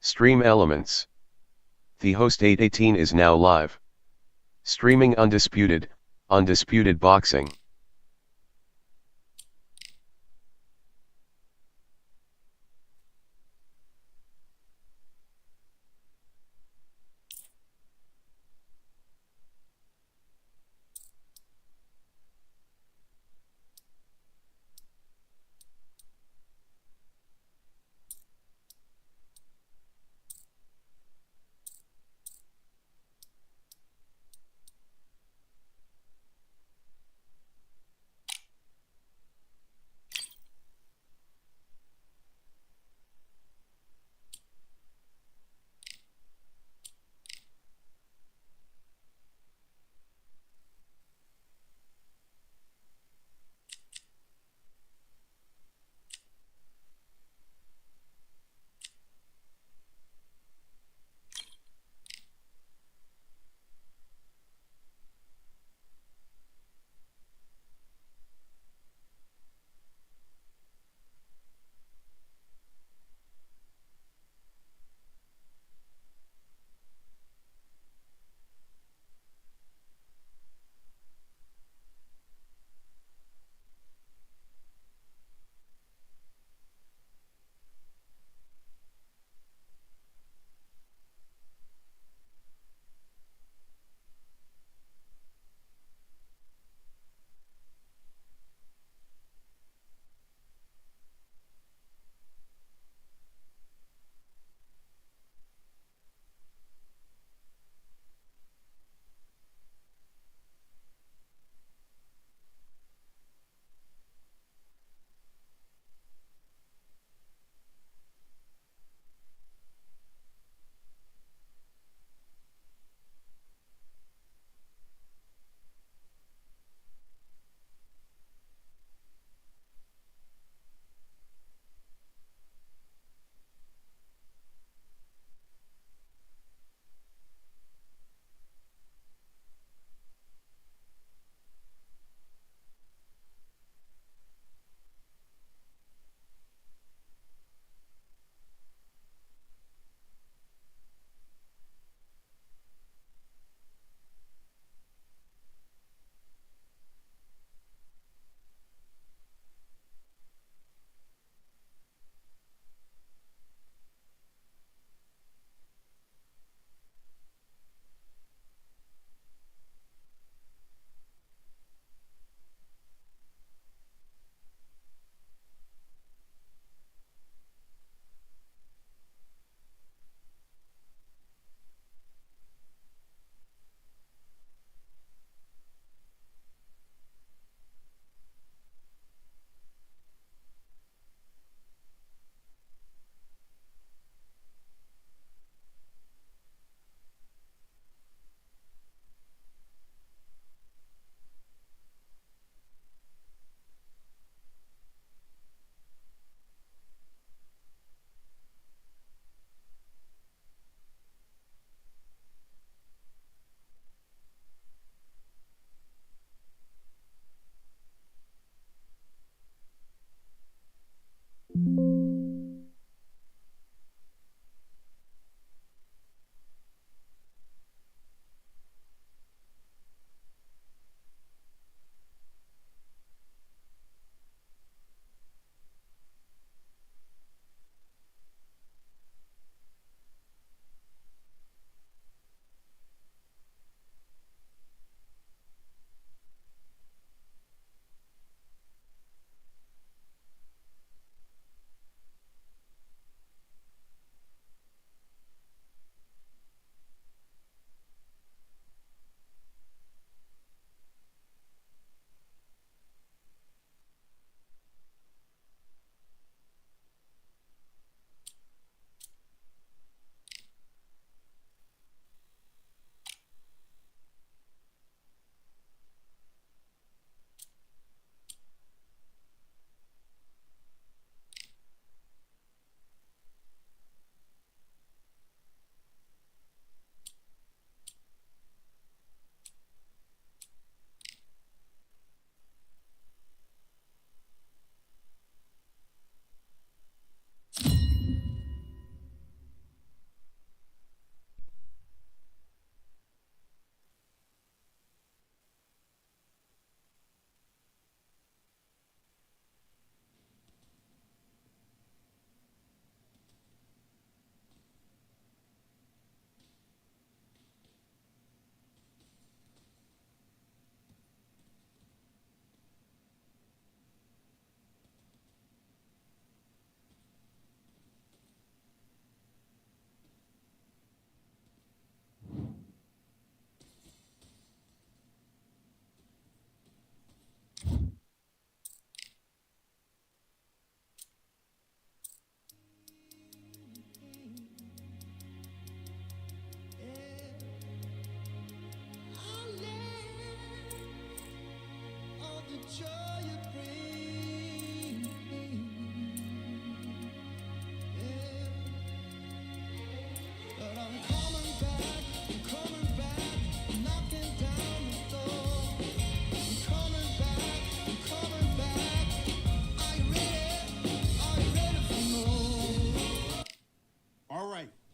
Stream elements. The host 818 is now live. Streaming Undisputed Boxing.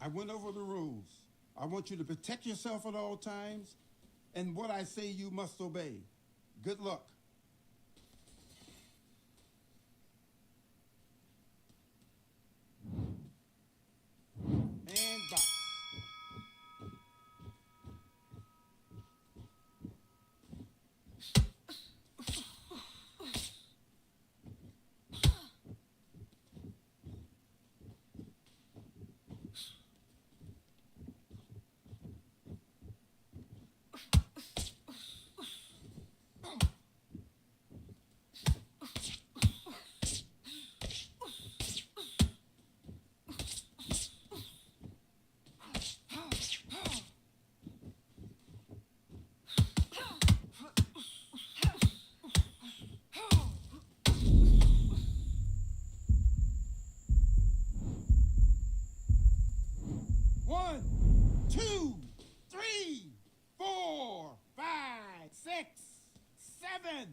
I went over the rules. I want you to protect yourself at all times, and what I say you must obey. Good luck. And box. One, two, three, four, five, six, seven.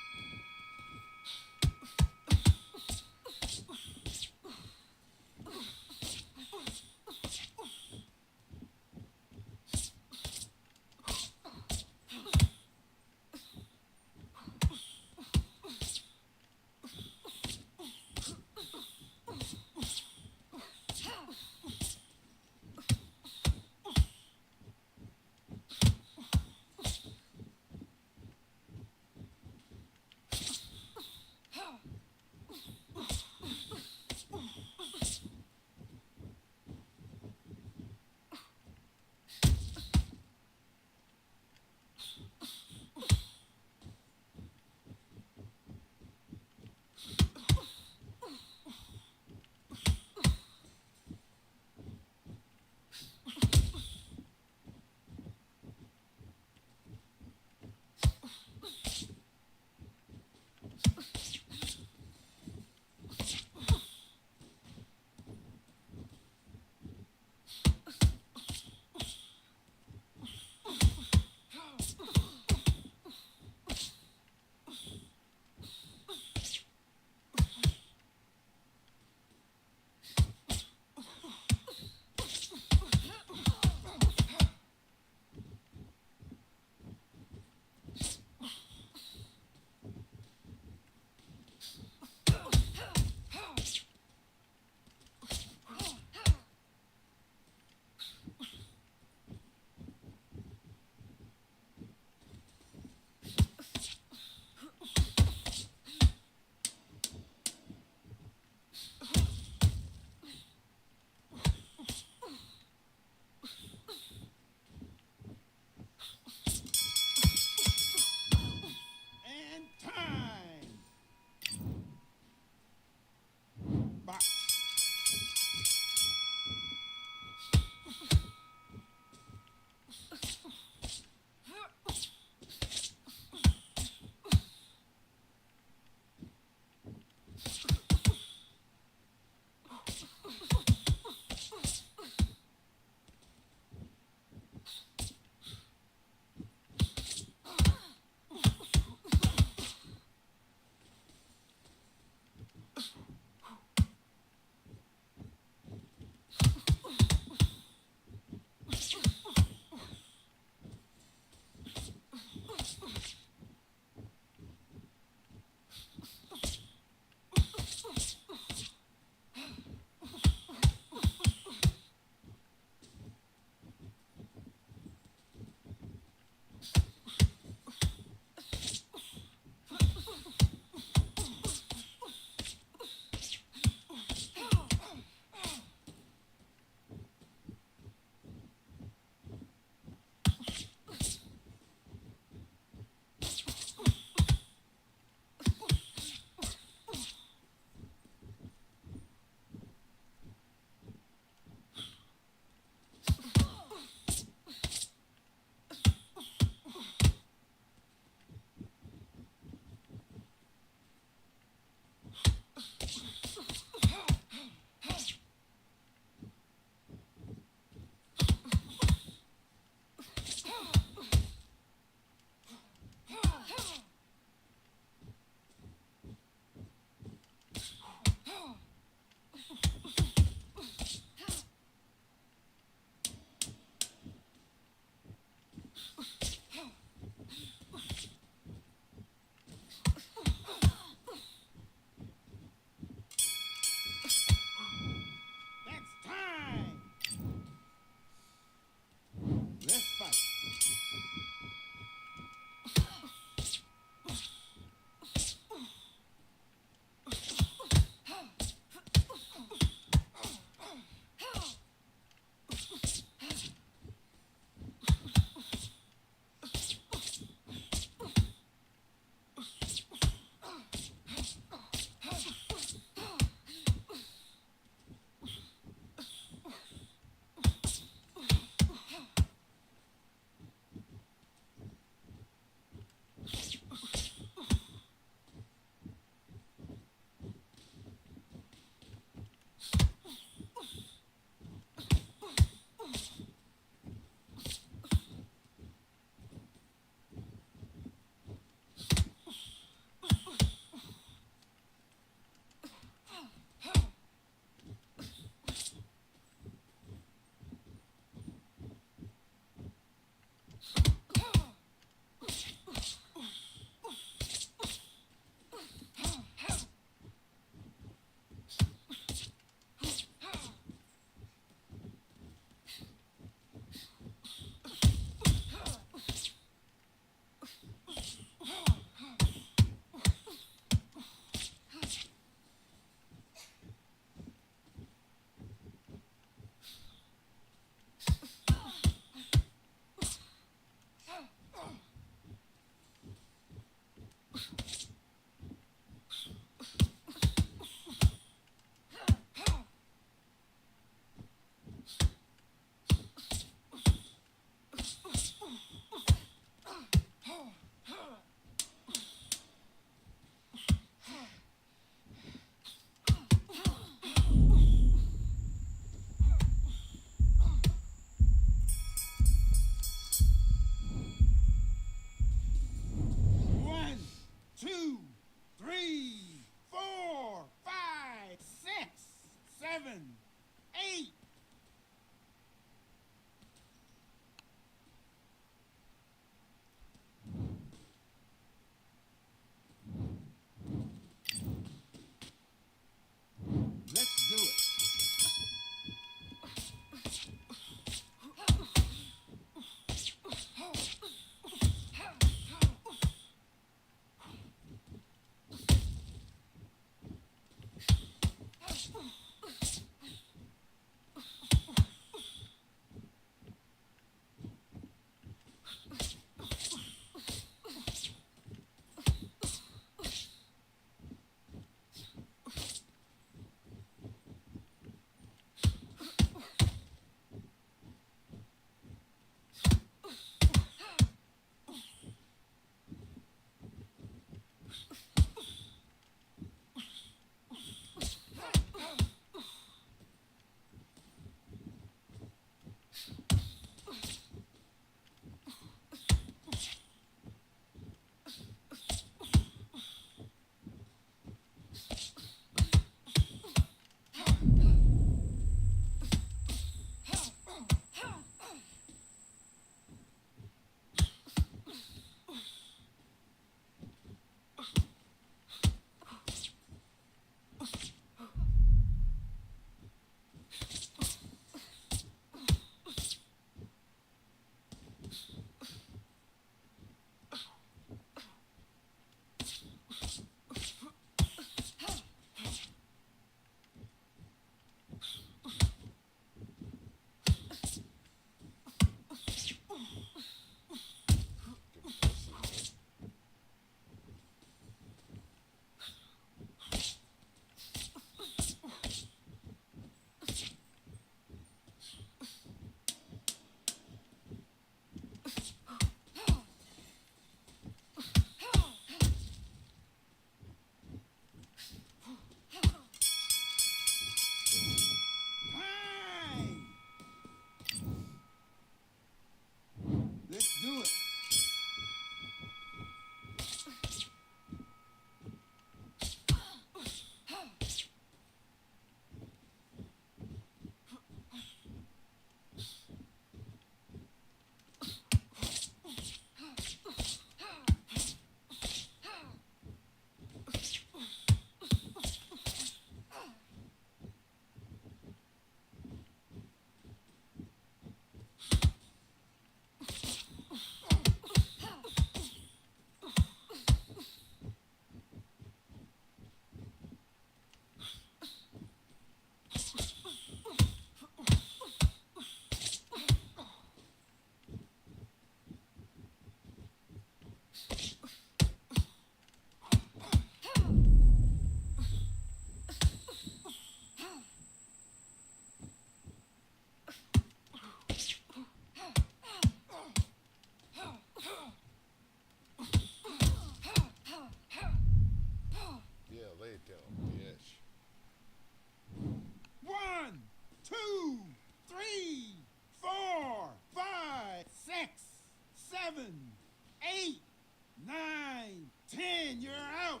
and you're out.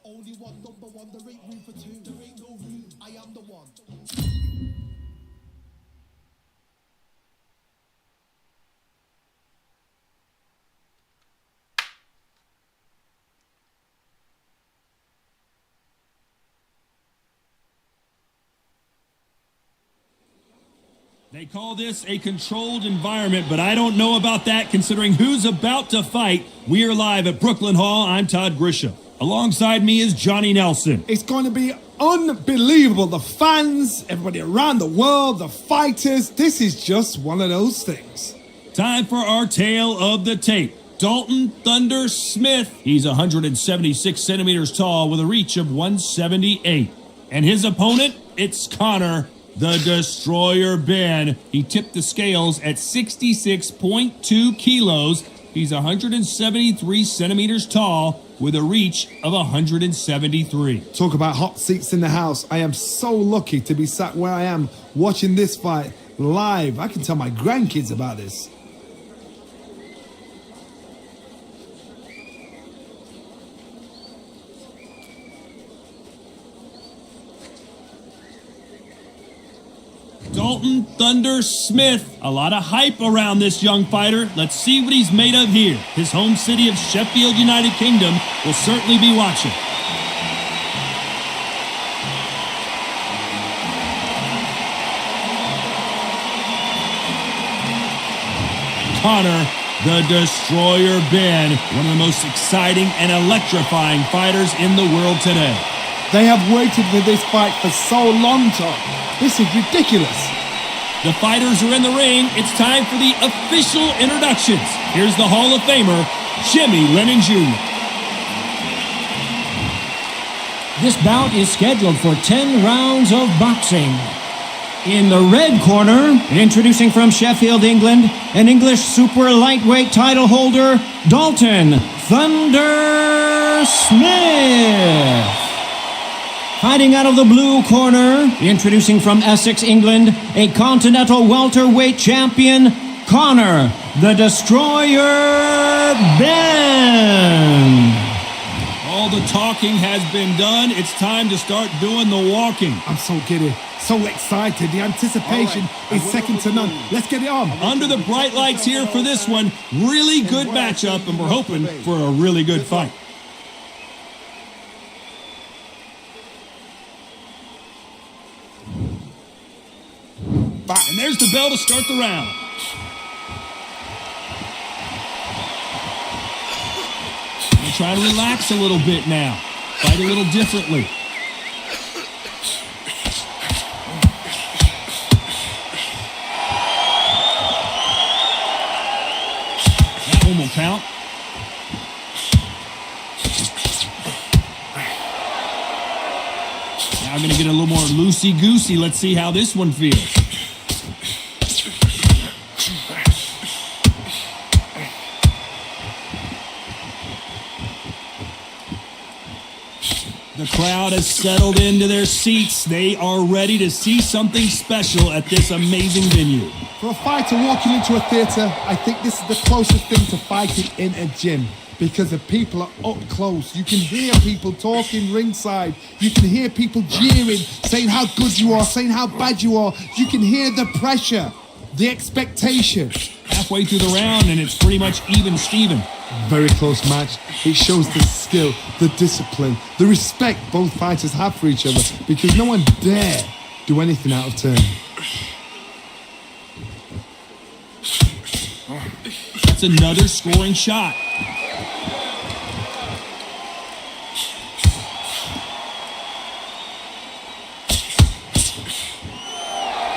Only one number one, there ain't room for two. There ain't no room, I am the one. They call this a controlled environment, but I don't know about that considering who's about to fight. We are live at Brooklyn Hall. I'm Todd Grisham. Alongside me is Johnny Nelson. It's going to be unbelievable. The fans, everybody around the world, the fighters. This is just one of those things. Time for our tale of the tape. Dalton Thunder Smith. He's 176 centimeters tall with a reach of 178. And his opponent, it's Connor the Destroyer Ben. He tipped the scales at 66.2 kilos. He's 173 centimeters tall with a reach of 173. Talk about hot seats in the house. I am so lucky to be sat where I am watching this fight live. I can tell my grandkids about this. Dalton Thunder Smith. A lot of hype around this young fighter. Let's see what he's made of here. His home city of Sheffield, United Kingdom will certainly be watching. Connor the Destroyer Ben, one of the most exciting and electrifying fighters in the world today. They have waited for this fight for so long, Tom. This is ridiculous. The fighters are in the ring. It's time for the official introductions. Here's the Hall of Famer, Jimmy Lennon Jr. This bout is scheduled for 10 rounds of boxing. In the red corner, introducing from Sheffield, England, an English super lightweight title holder, Dalton Thunder Smith. Fighting out of the blue corner, introducing from Essex, England, a continental welterweight champion, Connor the Destroyer Ben. All the talking has been done. It's time to start doing the walking. I'm so giddy, so excited. The anticipation is second to none. Let's get it on. Under the bright lights here for this one, really good matchup, and we're hoping for a really good fight. And there's the bell to start the round. We'll try to relax a little bit now. Fight a little differently. That one will count. Now I'm going to get a little more loosey-goosey. Let's see how this one feels. The crowd has settled into their seats. They are ready to see something special at this amazing venue. For a fighter walking into a theatre, I think this is the closest thing to fighting in a gym because the people are up close. You can hear people talking ringside. You can hear people jeering, saying how good you are, saying how bad you are. You can hear the pressure, the expectation. Halfway through the round and it's pretty much even Steven. Very close match. It shows the skill, the discipline, the respect both fighters have for each other because no one dare do anything out of turn. wants another scoring shot.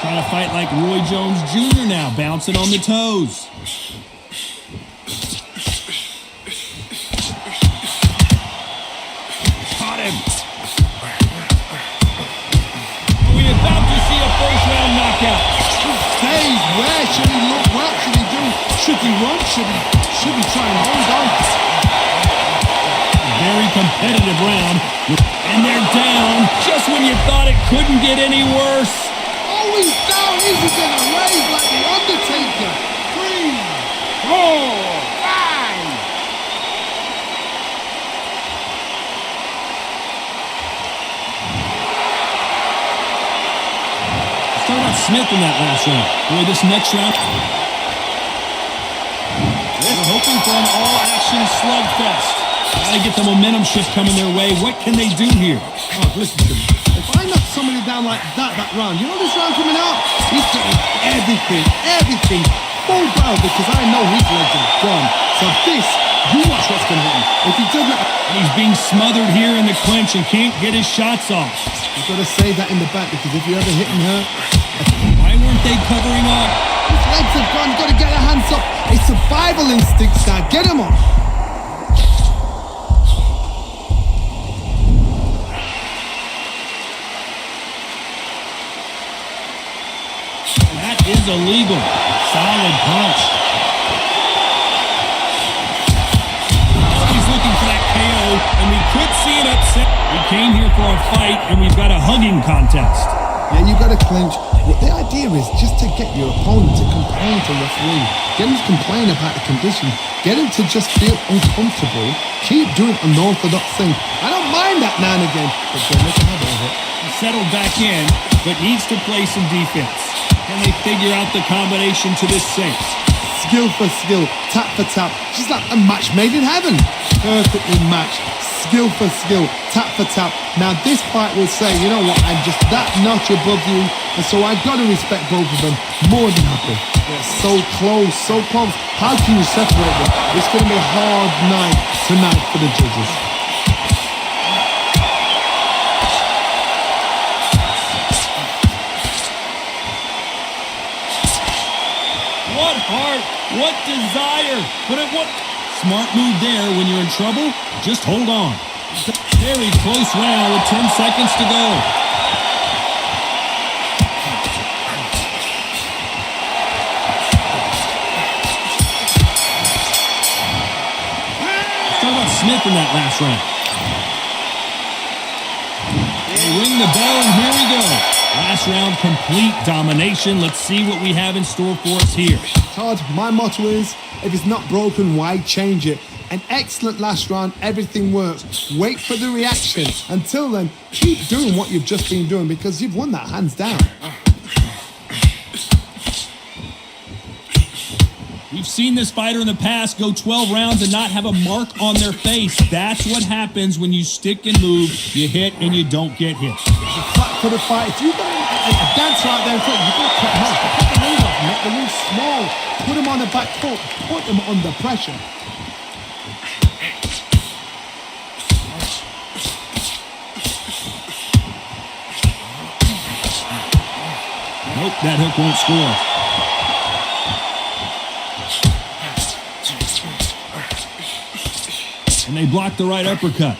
Trying to fight like Roy Jones Jr. now, bouncing on the toes. Caught him. We're about to see a first-round knockout. Stays. Where should he look? What should he do? Should he run? Should he try and hold on? Very competitive round. And they're down just when you thought it couldn't get any worse. Oh, he's down. He's gonna raise like the Undertaker. 3, 4, 5. Let's talk about Smith in that last round. Boy, this next round, they're hoping for an all-action slugfest. Gotta get the momentum shift coming their way. What can they do here? Oh, listen to me. If I knock somebody down like that round, you know this round coming out? He's getting everything full barrel because I know his legs are gone. So this, you watch what's going to happen. If he doesn't... And he's being smothered here in the clinch and can't get his shots off. You've got to save that in the back because if you're ever hitting her... Why weren't they covering up? His legs are gone. You've got to get their hands up. It's survival instincts now. Get him off. That is illegal. Solid punch. He's looking for that KO, and we could see an upset. We came here for a fight, and we've got a hugging contest. Yeah, you've got to clinch. Well, the idea is just to get your opponent to complain to referee. Get him to complain about the condition. Get him to just feel uncomfortable. Keep doing unorthodox thing. I don't mind that now and again, but don't make a habit of it. He settled back in, but needs to play some defense. Can they figure out the combination to this sink? Skill for skill, tap for tap, just like a match made in heaven. Perfectly matched, skill for skill, tap for tap. Now this fight will say, you know what, I'm just that notch above you, and so I've got to respect both of them. More than happy. They're so close, so close. How can you separate them? It's going to be a hard night tonight for the judges. What heart, what desire, but at what smart move there when you're in trouble? Just hold on. Very close round with 10 seconds to go. Let's talk about Smith in that last round. They ring the bell and here we go. Last round, complete domination. Let's see what we have in store for us here. Todd, my motto is, if it's not broken, why change it? An excellent last round, everything works. Wait for the reaction. Until then, keep doing what you've just been doing because you've won that hands down. We've seen this fighter in the past go 12 rounds and not have a mark on their face. That's what happens when you stick and move, you hit and you don't get hit. Flat for the fight. If you've got a dancer out there in front, you've got to cut him off. Cut the ring off, make the ring small. Put him on the back foot. Put him under pressure. Nope, that hook won't score. And they block the right uppercut.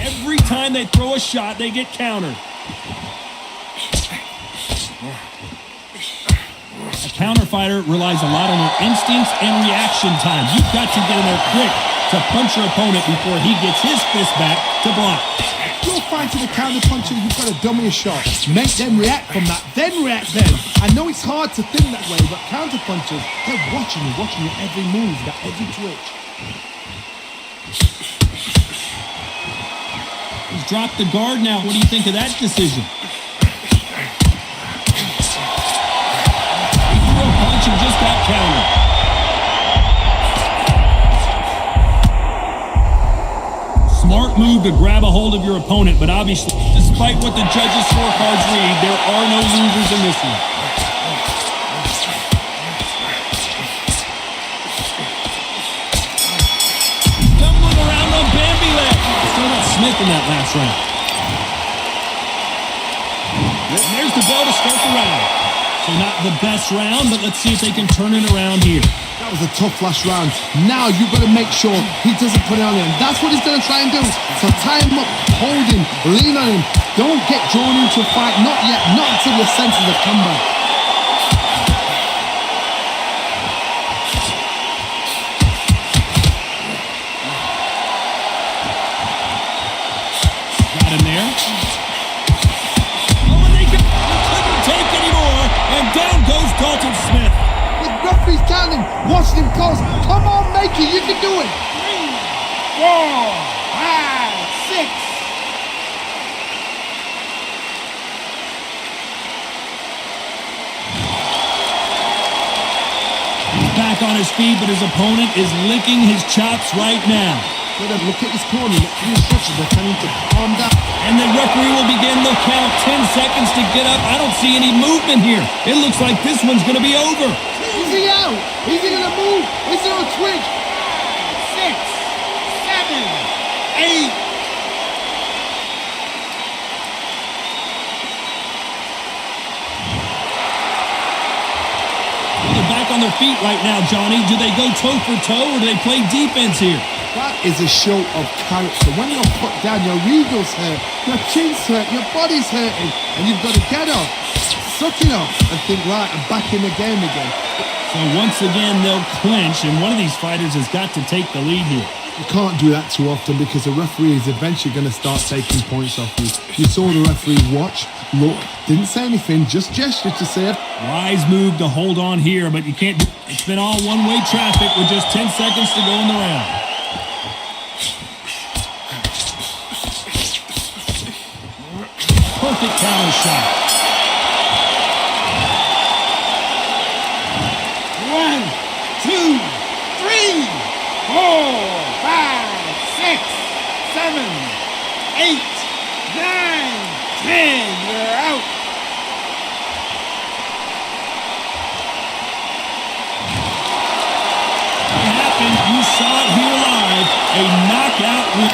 Every time they throw a shot, they get countered. A counter fighter relies a lot on their instincts and reaction time. You've got to get in there quick to punch your opponent before he gets his fist back to block. You're fighting a counter puncher, you've got to dummy a shot. Make them react from that, then react then. I know it's hard to think that way, but counter punchers, they're watching your every move, that every twitch. He's dropped the guard now. What do you think of that decision? He threw a punch and just got countered. Smart move to grab a hold of your opponent, but obviously this despite what the judges' scorecards read, there are no losers in this one. Stumbling around on Bambi leg. Still got Smith in that last round. And there's the bell to start the round. So not the best round, but let's see if they can turn it around here. That was a tough last round. Now you've got to make sure he doesn't put it on him. That's what he's going to try and do. So tie him up, hold him, lean on him. Don't get drawn into a fight. Not yet. Not until your senses have come back. Got him there. Oh, and they couldn't take anymore. And down goes Dalton Smith. Referee's counting, watching him close. Come on, make it. You can do it. 3, 4, 5, 6. He's back on his feet, but his opponent is licking his chops right now. Look at his corner. Look at the instructions. They're telling him to calm down. And the referee will begin the count. 10 seconds to get up. I don't see any movement here. It looks like this one's going to be over. Is he out? Is he going to move? Is there a twitch? 6, 7, 8. They're back on their feet right now, Johnny. Do they go toe for toe or do they play defense here? That is a show of character. When you're put down, your ego's hurt, your chin's hurt, your body's hurting, and you've got to get up, suck it up, and think, right, I'm back in the game again. So once again, they'll clinch, and one of these fighters has got to take the lead here. You can't do that too often because the referee is eventually going to start taking points off you. You saw the referee watch, look, didn't say anything, just gestured to say it. Wise move to hold on here, but you can't. It's been all one-way traffic with just 10 seconds to go in the round. Perfect counter shot. 1, 2, 3, 4, 5, 6, 7, 8, 9, 10. You're out. It happened. You saw it here live. A knockout win.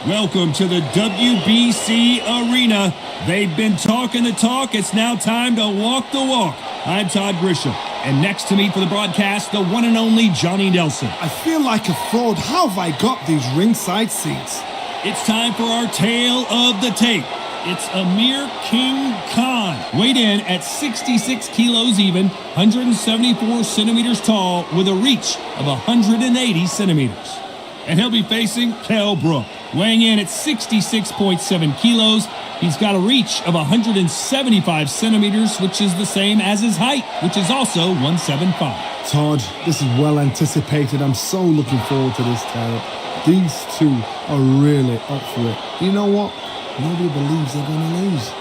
Welcome to the WBC Arena. They've been talking the talk. It's now time to walk the walk. I'm Todd Grisham. And next to me for the broadcast, the one and only Johnny Nelson. I feel like a fraud. How have I got these ringside seats? It's time for our tale of the tape. It's Amir King Khan, weighed in at 66 kilos even, 174 centimeters tall, with a reach of 180 centimeters. And he'll be facing Kell Brook, weighing in at 66.7 kilos. He's got a reach of 175 centimeters, which is the same as his height, which is also 175. Todd, this is well anticipated. I'm so looking forward to this tale. These two are really up for it. You know what? Nobody believes they're going to lose.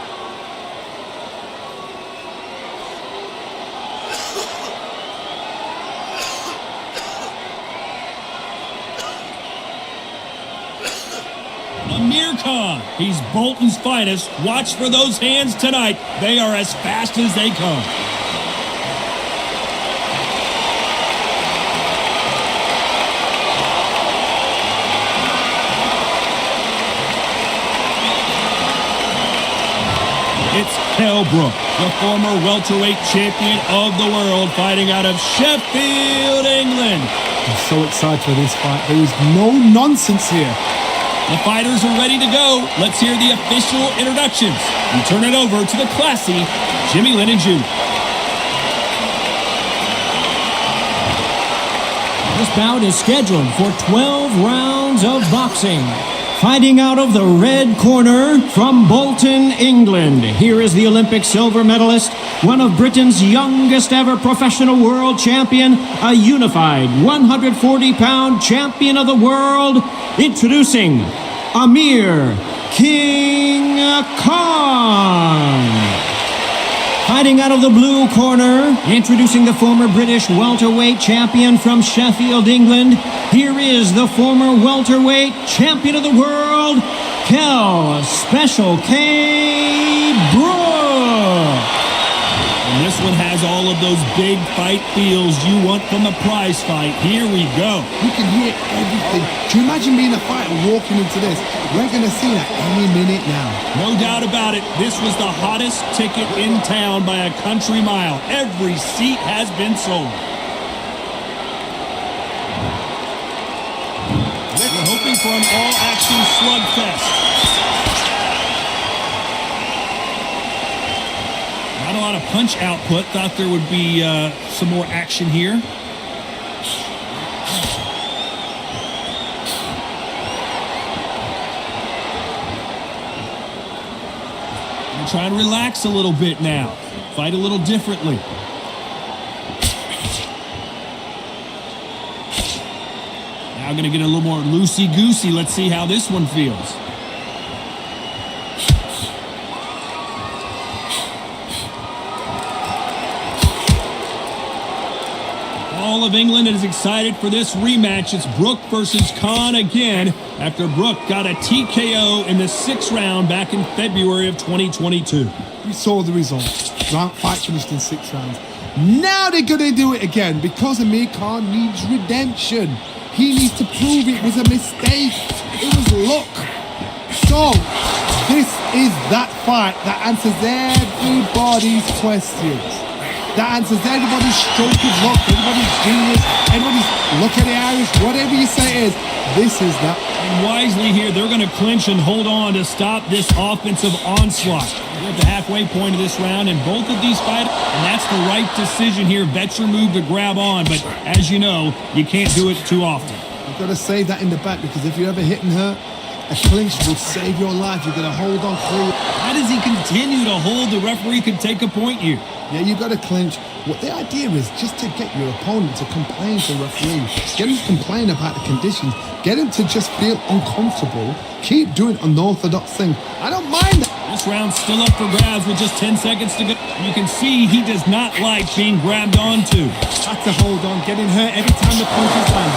Amir Khan, he's Bolton's finest. Watch for those hands tonight. They are as fast as they come. it's Kell Brook, the former welterweight champion of the world, fighting out of Sheffield, England. I'm so excited for this fight. There is no nonsense here. The fighters are ready to go. Let's hear the official introductions. We turn it over to the classy Jimmy Lennon Jr. This bout is scheduled for 12 rounds of boxing. Fighting out of the red corner from Bolton, England. Here is the Olympic silver medalist, one of Britain's youngest ever professional world champion, a unified 140-pound champion of the world, introducing Amir King Khan. Fighting out of the blue corner, introducing the former British welterweight champion from Sheffield, England, here is the former welterweight champion of the world, Kell Special K. Brook. And this one has all of those big fight feels you want from a prize fight. Here we go. You can hear everything. Can you imagine being a fighter walking into this? We're going to see that any minute now. No doubt about it. This was the hottest ticket in town by a country mile. Every seat has been sold. We're hoping for an all-action slugfest. Not a lot of punch output. Thought there would be some more action here. We're trying to relax a little bit now. Fight a little differently. Now going to get a little more loosey-goosey. Let's see how this one feels. All of England is excited for this rematch. It's Brook versus Khan again after Brook got a TKO in the 6th round back in February of 2022. We saw the results. Fight finished in 6 rounds. Now they're going to do it again because Amir Khan needs redemption. He needs to prove it was a mistake. It was luck. So, this is that fight that answers everybody's questions. That answers everybody's stroke of luck, everybody's genius, everybody's look at the Irish, whatever you say it is. This is that. And wisely here, they're going to clinch and hold on to stop this offensive onslaught. We're at the halfway point of this round, and both of these fighters, and that's the right decision here. Veteran move to grab on, but as you know, you can't do it too often. You've got to save that in the back because if you're ever hitting her, a clinch will save your life. You're going to hold on through. How does he continue to hold? The referee could take a point here. Yeah, you got to clinch. What the idea is just to get your opponent to complain to the referee. Get him to complain about the conditions. Get him to just feel uncomfortable. Keep doing unorthodox thing. I don't mind that. This round's still up for grabs with just 10 seconds to go. You can see he does not like being grabbed onto. Had to hold on, getting hurt every time the punches land.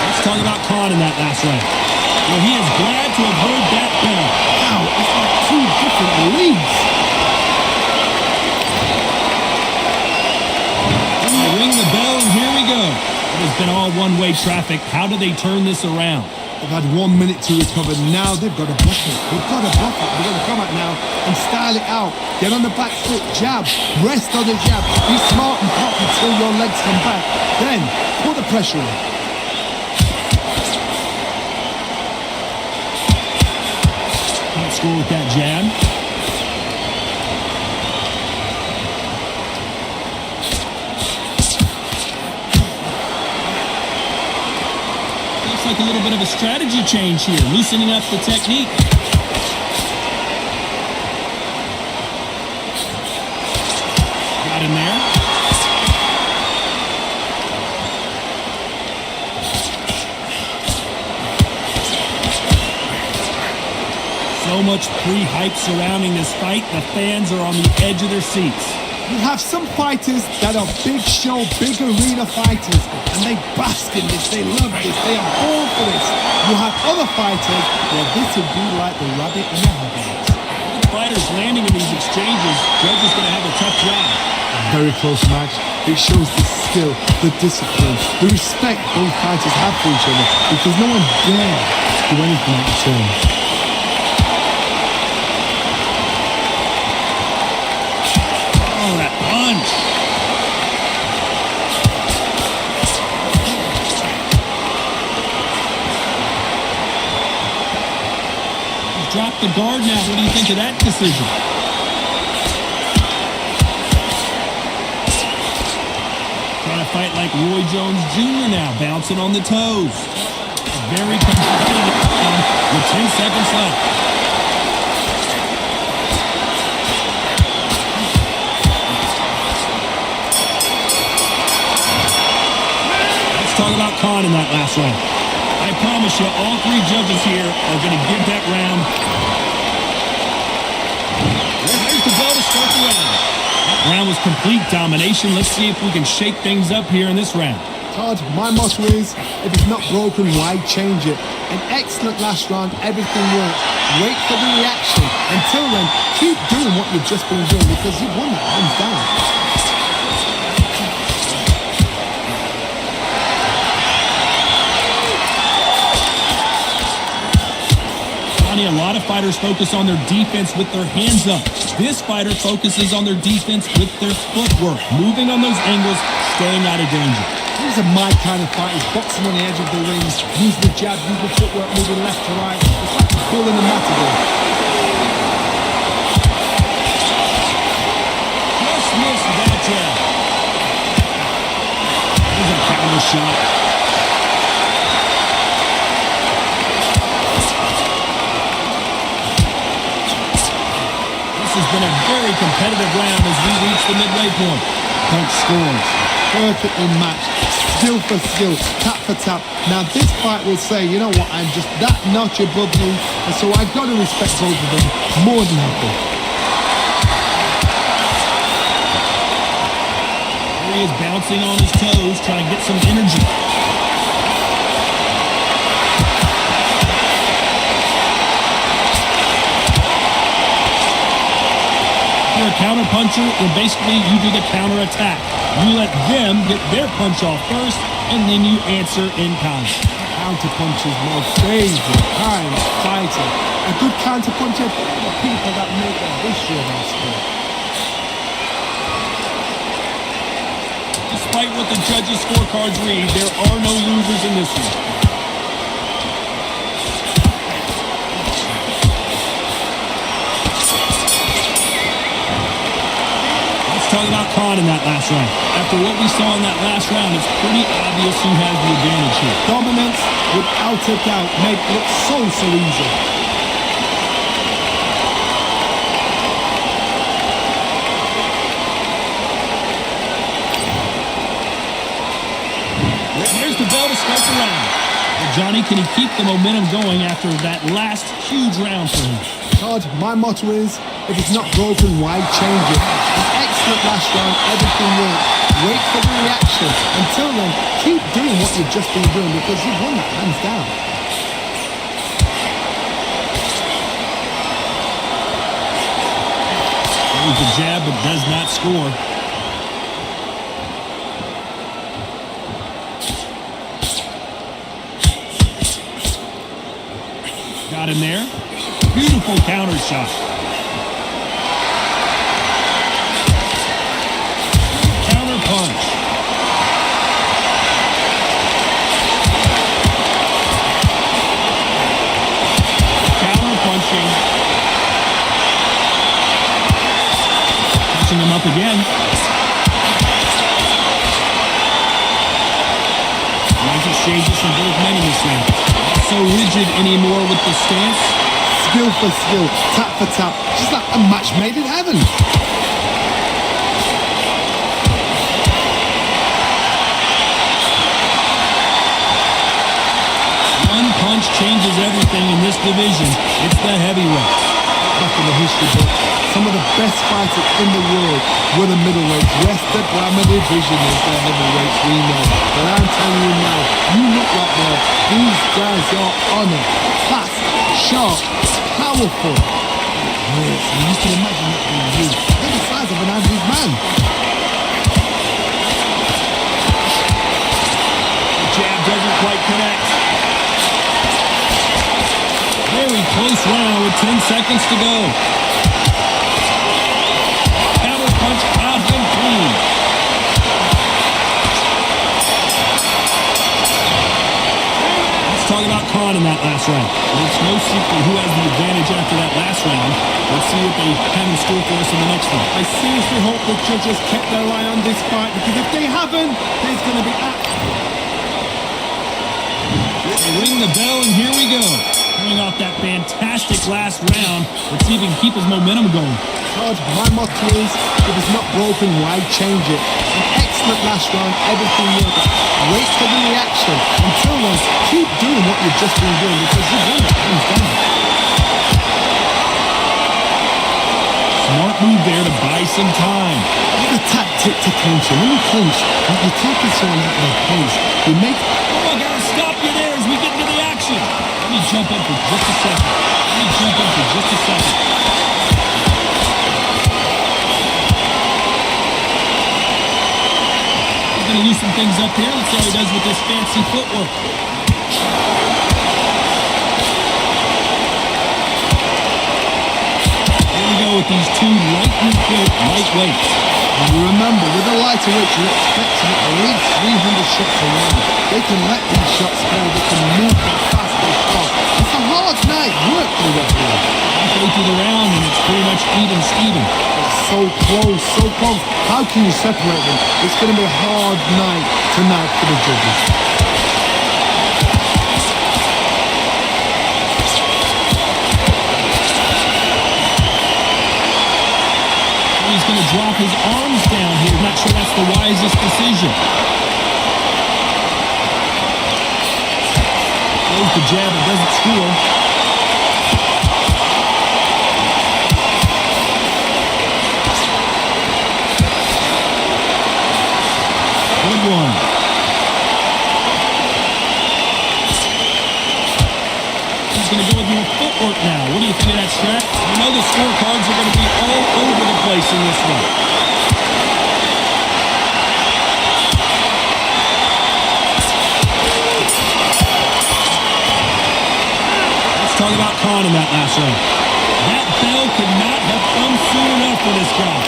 Let's talk about Khan in that last round. Well, he is glad to have heard that bell. Wow, it's like 2 different leagues. They ring the bell, and here we go. It has been all one-way traffic. How do they turn this around? They've had 1 minute to recover. Now they've got to block it. They've got to block it. They've got to come out now and style it out. Get on the back foot, jab, rest on the jab. Be smart and pop until your legs come back. Then put the pressure on. Can't score with that jab. Looks like a little bit of a strategy change here, loosening up the technique. Got him there. So much pre-hype surrounding this fight, the fans are on the edge of their seats. You have some fighters that are big show, big arena fighters, and they bask in this, they love this, they are born for this. You have other fighters where this would be like the rabbit in the hat. The fighters landing in these exchanges, Judge is going to have a tough job. Very close match. It shows the skill, the discipline, the respect both fighters have for each other because no one dares do anything like the same. punch. He's dropped the guard now. What do you think of that decision? Trying to fight like Roy Jones Jr. now, bouncing on the toes. Very competitive with 10 seconds left. Let's talk about Khan in that last round. I promise you, all three judges here are going to give that round. There's the bell to start the round. That round was complete domination. Let's see if we can shake things up here in this round. Todd, my motto is, if it's not broken, why change it? An excellent last round, everything works. Wait for the reaction. Until then, keep doing what you've just been doing because you've won that hands down. A lot of fighters focus on their defense with their hands up. This fighter focuses on their defense with their footwork, moving on those angles, staying out of danger. These are my kind of fighters, boxing on the edge of the ring, use the jab, use the footwork, moving left to right. It's like a bull in a matador. Just missed that jab. There's a counter shot. This has been a very competitive round as we reach the midway point. Punch scores. Perfectly matched. Skill for skill. Tap for tap. Now this fight will say, you know what, I'm just that notch above you. And so I've got to respect both of them more than happy. Here he is bouncing on his toes, trying to get some energy. You're a counter puncher, and basically you do the counter attack. You let them get their punch off first, and then you answer in kind. Counter punch is my favorite kind of fighter. A good counter puncher, the people that make a history of our sport. Despite what the judges' scorecards read, there are no losers in this one. Talk about Khan in that last round. After what we saw in that last round, it's pretty obvious who has the advantage here. Dominance, without a doubt, make it look so easy. There's the bell to start the round. Well, Johnny, can he keep the momentum going after that last huge round for him? Todd, my motto is, if it's not broken, why change it? An excellent last round, everything works. Wait for the reaction. Until then, keep doing what you've just been doing because you've won that hands down. There's the jab, but does not score. Got him there. Beautiful counter shot. Counter punch. Counter punching. Catching him up again. Nice exchanges from both men in this round. Not so rigid anymore with the stance. Skill for skill, tap for tap, just like a match made in heaven. One punch changes everything in this division. It's the heavyweights. Back in the history book, some of the best fighters in the world were the middleweights. Yes, the glamour division is the heavyweights, we know. But I'm telling you now, you look right there, these guys are honor, fast, sharp, powerful. Yes, and you can imagine that being you. They're the size of an average man. The jab doesn't quite connect. Very close round with 10 seconds to go. Counter punch out and clean. on in that last round? And it's no secret who has the advantage after that last round. Let's see what they have in store for us in the next one. I seriously hope the judges kept their eye on this fight, because if they haven't, there's going to be... They ring the bell, and here we go. Coming off that fantastic last round, let's see if he can keep his momentum going. Todd, my motto is, if it's not broken, why change it? An excellent last round, everything worked. Wait for the reaction. Until then, keep doing what you've just been doing, because you've won it hands down. Smart move there to buy some time. The tactic to clinch. When you clinch, you're taking someone at their pace. You make... Oh, I gotta stop you there as we get into the action. Let me jump in for just a second. He's gonna loosen things up here. Let's see how he does with this fancy footwork. Here we go with these two lightly built lightweights. And remember, with a lighter weight, you're expecting at least 300 shots a round. They can let these shots fall. They can move them fast and sharp. It's a hard night work for the referee. Halfway through the round, and it's pretty much even Steven. It's so close, so close. How can you separate them? It's going to be a hard night tonight for the judges. He's going to drop his arms down here. Not sure that's the wisest decision. Throws the jab, it doesn't score. Good one. He's going to go with more footwork now. What do you think of that, Strat? You know the scorecards are going to be all over the place in this one. Let's talk about Khan in that last round. That bell could not have come soon enough for this guy.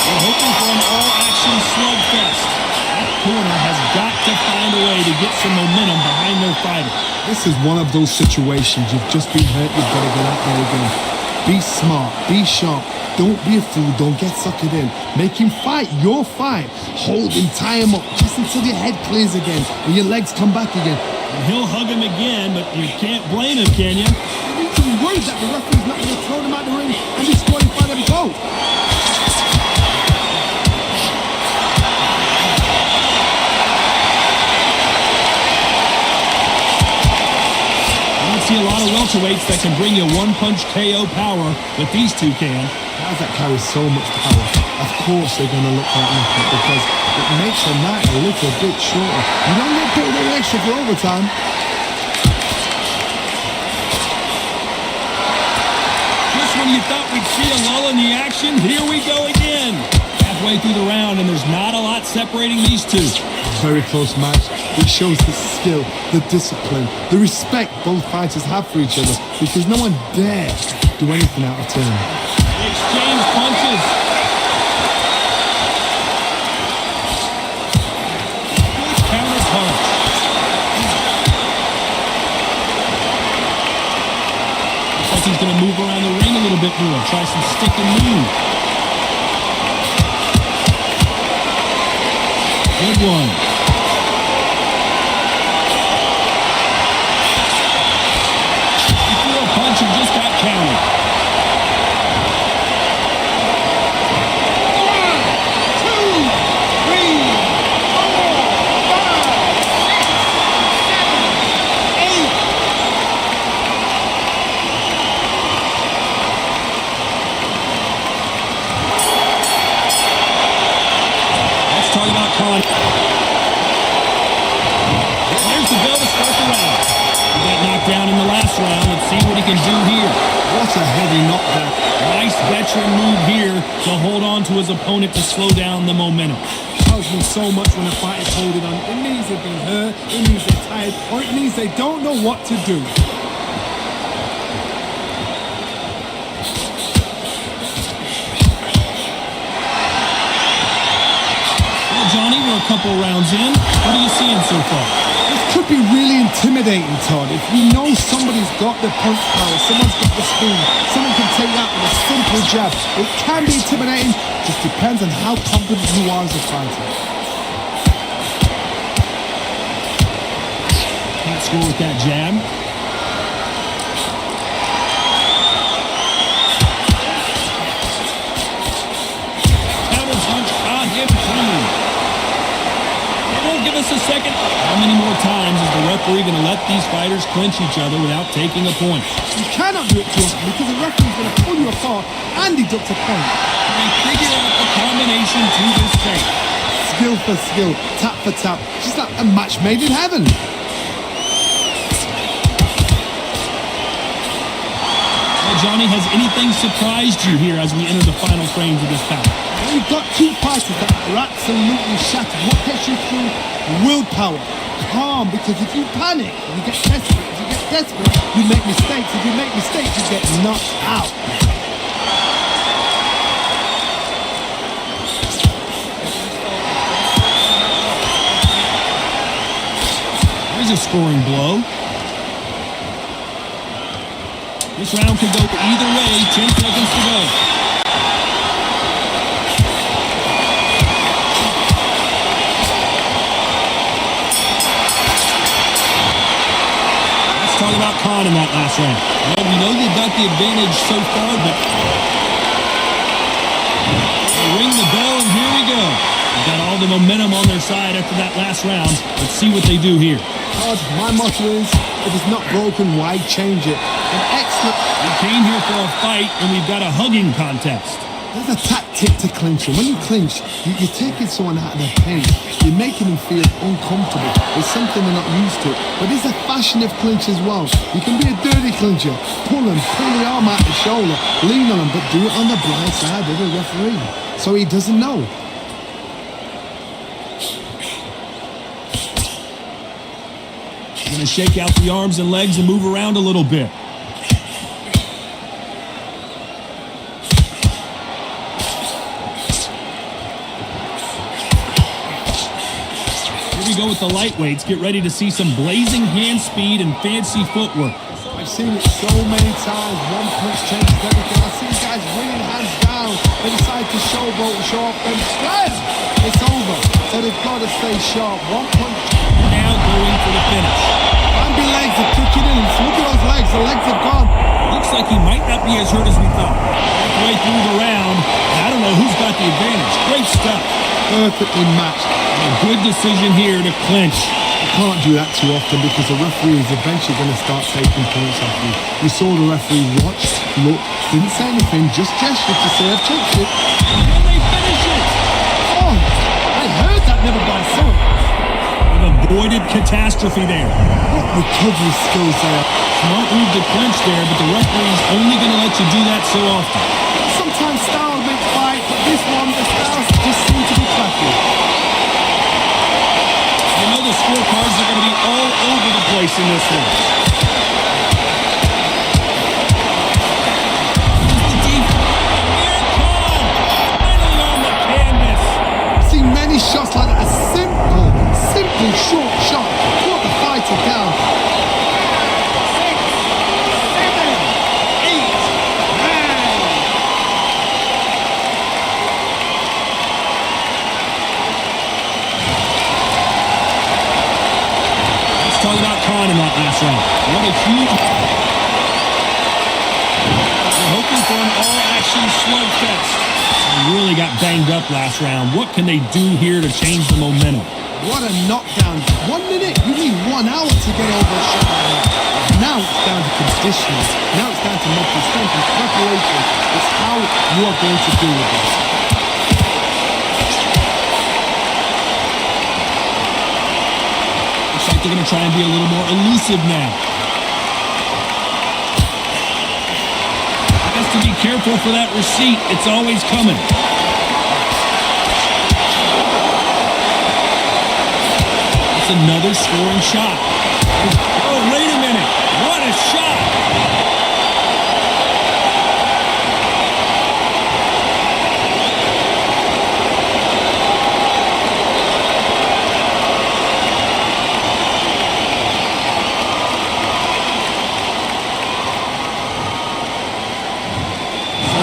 We're hoping for an all-action slugfest. That corner has got to find a way to get some momentum behind their fighter. This is one of those situations. You've just been hurt. You've got to get out there again. Be smart. Be sharp. Don't be a fool. Don't get suckered in. Make him fight your fight. Hold him. Tie him up just until your head clears again and your legs come back again. And he'll hug him again, but you can't blame him, can you? You need to be worried that the referee's not going to throw them out the ring and disqualify them both. See a lot of welterweights that can bring you one-punch KO power, but these two can. Guys that carry so much power, of course they're going to look like nothing, because it makes the night a little bit shorter. You don't get paid any extra for overtime. Just when you thought we'd see a lull in the action, here we go again. Halfway through the round, and there's not a lot separating these two. Very close match. It shows the skill, the discipline, the respect both fighters have for each other, because no one dares do anything out of turn. They exchange punches. Good counter punch. Looks like he's going to move around the ring a little bit more, try some stick and move. Good one. Punch and just got counted. 1, 2, 3, 4, 5, 6, 7, 8. Let's talk about Khan. There's the bell to start the round. He got knocked down in the last round. Let's see what he can do here. What a heavy knockdown. Nice veteran move here to hold on to his opponent to slow down the momentum. Tells me so much when a fighter's holding on. It means they've been hurt, it means they're tired, or it means they don't know what to do. Well, Johnny, we're a couple rounds in. What are you seeing so far? This could be really intimidating, Todd. If you know somebody's got the punch power, someone's got the speed, someone can take that with a simple jab. It can be intimidating, just depends on how confident you are as a fighter. Can't score with that jab. Counter punch on him clean. It won't give us a second. How many more times is the referee going to let these fighters clinch each other without taking a point? You cannot do it too often because the referee's going to pull you apart and deduct a point. They figure out the combination to this tape. Skill for skill, tap for tap, just like a match made in heaven. Well, Johnny, has anything surprised you here as we enter the final frames of this bout? You've got two fighters that are absolutely shattered. What gets you through? Willpower. Calm, because if you panic, you get desperate. If you get desperate, you make mistakes. If you make mistakes, you get knocked out. There's a scoring blow. This round could go either way. 10 seconds to go. Let's talk about Khan in that last round. Well, we know they've got the advantage so far, but they ring the bell, and here we go. They've got all the momentum on their side after that last round. Let's see what they do here. God, my motto is, if it's not broken, why change it? An excellent... We came here for a fight, and we've got a hugging contest. There's a tactic to clinching. When you clinch, you're taking someone out of their pain. You're making them feel uncomfortable. It's something they're not used to. But there's a fashion of clinch as well. You can be a dirty clincher. Pull the arm out the shoulder, lean on them, but do it on the blind side of the referee, so he doesn't know. Going to shake out the arms and legs and move around a little bit. Here we go with the lightweights. Get ready to see some blazing hand speed and fancy footwork. I've seen it so many times. One punch changes everything. I've seen guys winning hands down. They decide to showboat and show off them. It's over. So they've got to stay sharp. One punch. Now going for the finish. Bambi legs are kicking in. Look at those legs. The legs are gone. Looks like he might not be as hurt as we thought. Halfway through the round, I don't know who's got the advantage. Great stuff. Perfectly matched. A good decision here to clinch. You can't do that too often because the referee is eventually going to start taking points off you. We saw the referee watch, look, didn't say anything, just gestured to say I've checked it. And they finish it. Oh, I heard that, never by saw it. We've avoided catastrophe there. What recovery skills there. Smart move to clinch there, but the referee's only going to let you do that so often. Sometimes styles make fight, but this one, the styles just seem to be clapping. You know the scorecards are going to be all over the place in this one. Finally on the canvas. I've seen many shots like that. A simple short shot. Brought the fighter down. 6, 7, 8, 9. Let's talk about Khan in that last round. What a huge... We're hoping for an all-action slugfest. They really got banged up last round. What can they do here to change the momentum? What a knockdown. 1 minute. You need 1 hour to get over a shot like that. Now it's down to conditioning. Now it's down to mental strength and preparation. It's how you are going to deal with this. Looks like they're going to try and be a little more elusive now. Has to be careful for that receipt. It's always coming. It's another scoring shot. Oh, wait a minute. What a shot.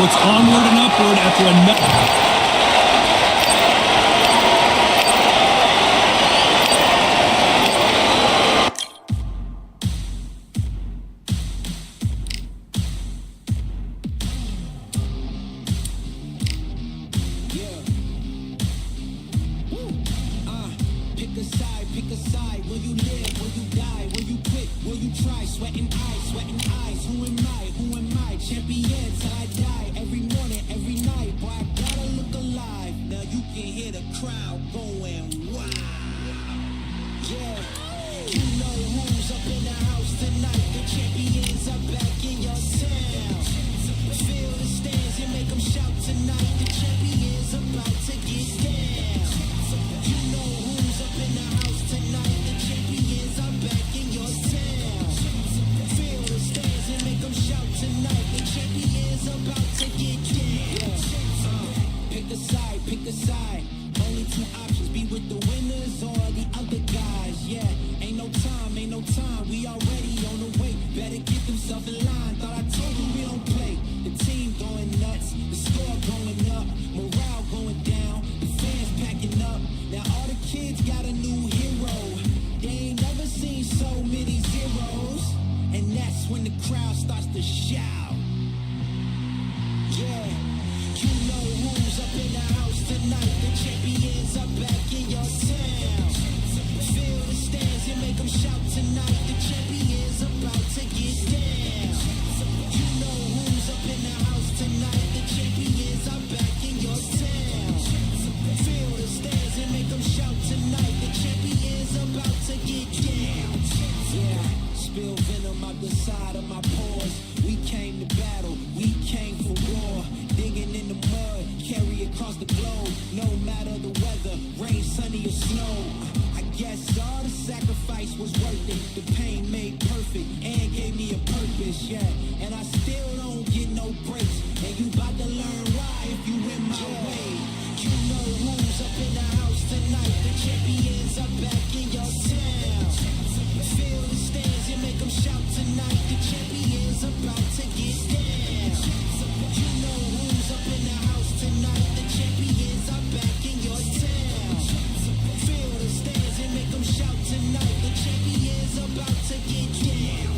it's onward and upward after another. Pick a side. Will you live? Will you die? Will you quit? Will you try? Sweating eyes. Who am I? Who am I? Champion till I die. Every morning, every night. Boy, I gotta look alive. Now you can hear the crowd going wow. Yeah, you know who's up in the house tonight. The champions are back in your town. Feel the stands and make them shout tonight. The champions about to get down. You know who's up in the house tonight. The champions are back in your town. Feel the stands and make them shout tonight. The champions about to get down. Pick a side, pick a side. Only two options, be with the winners or the other guys. Yeah, ain't no time, we already on the way. Better get themselves in line. Thought I told you we don't play. The team going nuts, the score going up, morale going down, the fans packing up. Now all the kids got a new hero. They ain't never seen so many zeros. And that's when the crowd starts to shout. Yeah, you know who's up in the house tonight. The champions are back in your town. Feel the stands and make them shout tonight. The champions about to get down. You know who's up in the house tonight. The champions are back in your town. Feel the stands and make them shout tonight. The champions about to get down. Yeah, spill venom out the side of my pores. We came to battle, we came for war. Digging in the mud, carry across the globe. No matter the weather, rain, sunny or snow. I guess all the sacrifice was worth it. The pain made perfect and gave me a purpose, yeah. And I still don't get no breaks. And you about to learn why if you in my way. You know who's up in the house tonight. The champions are back in your town. Feel the stands and make them shout tonight. The champions about to get down. You know who's up in the house tonight. The champions are back in your town. Feel the stands and make them shout tonight. The champions about to get down.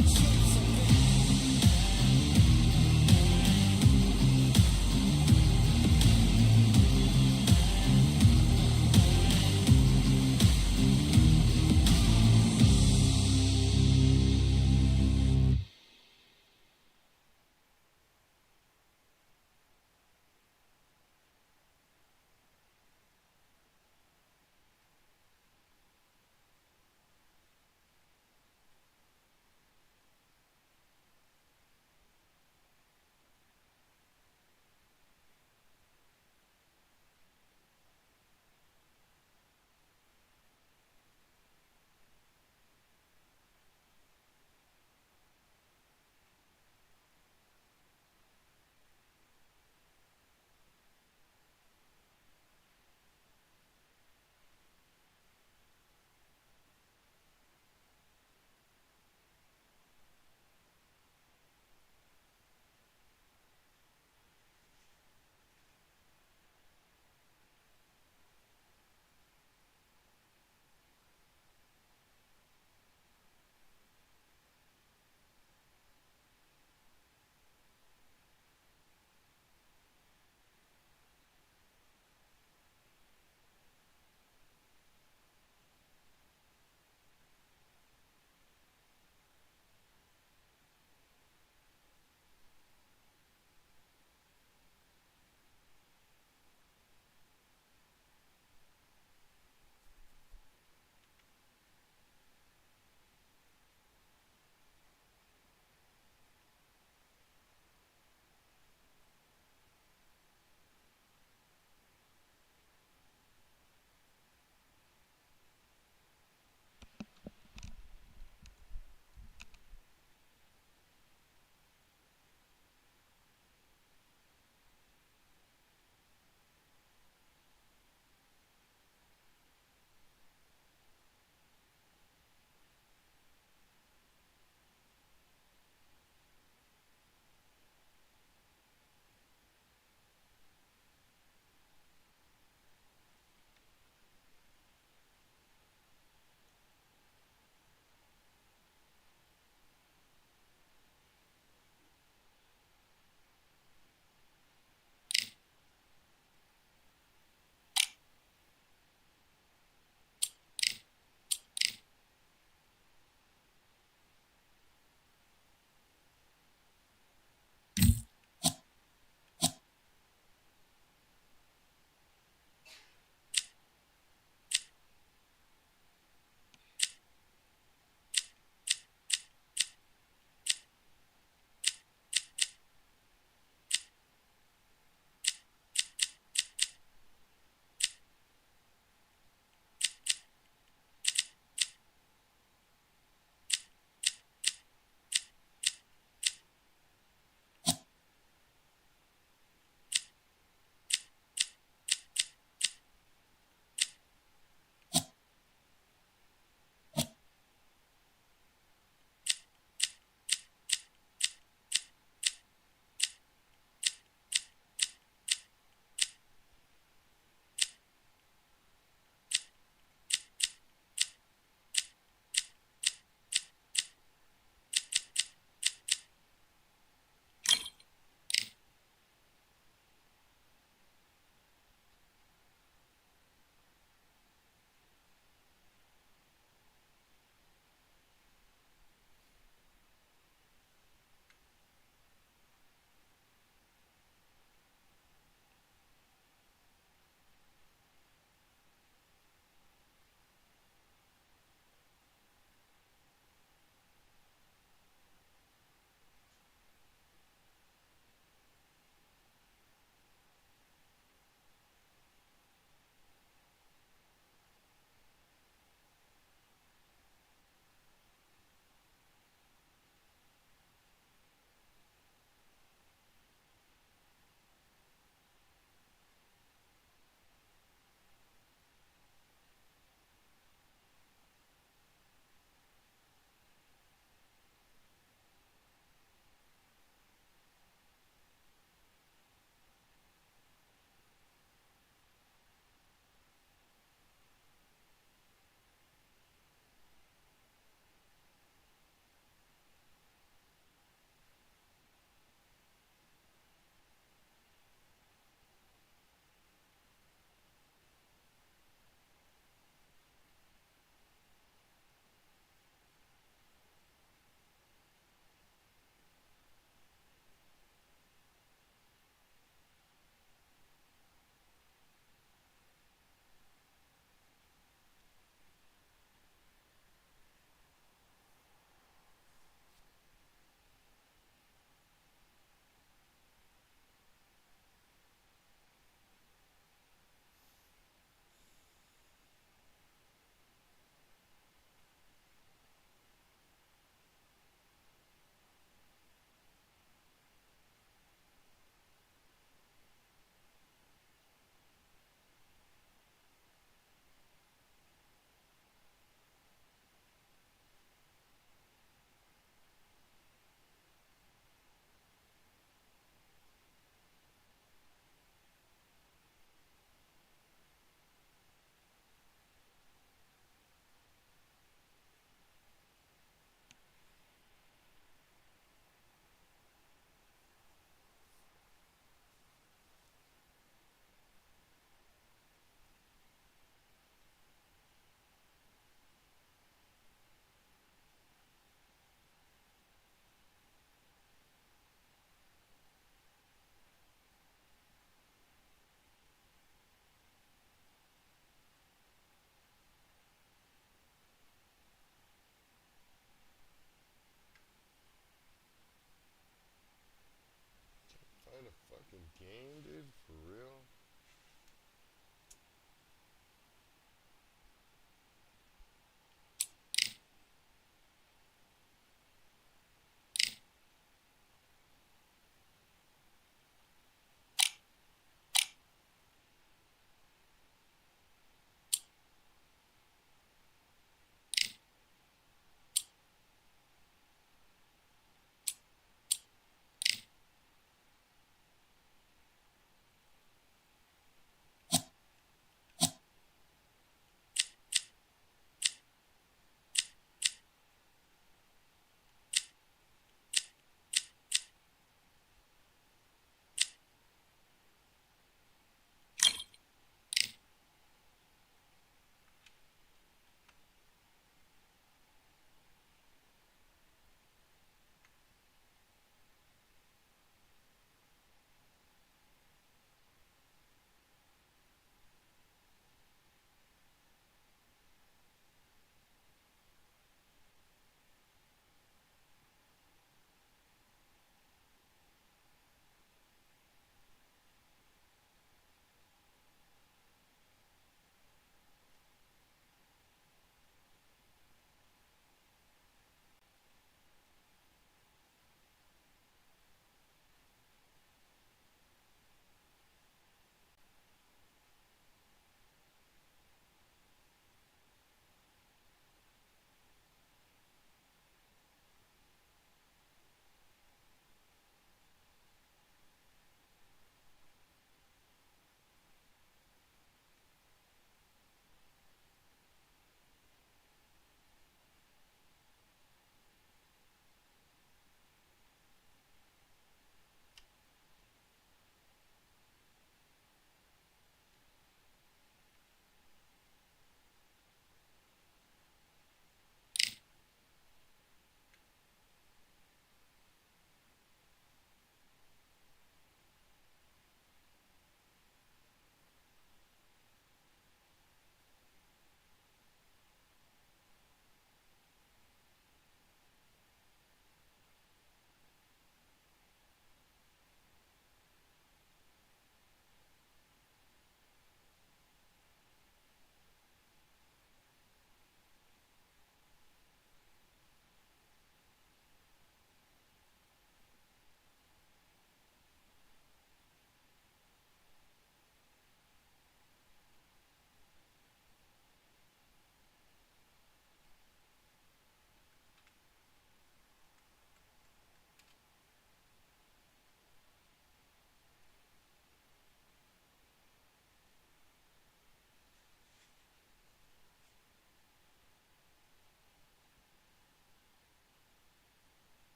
game, dude? For real?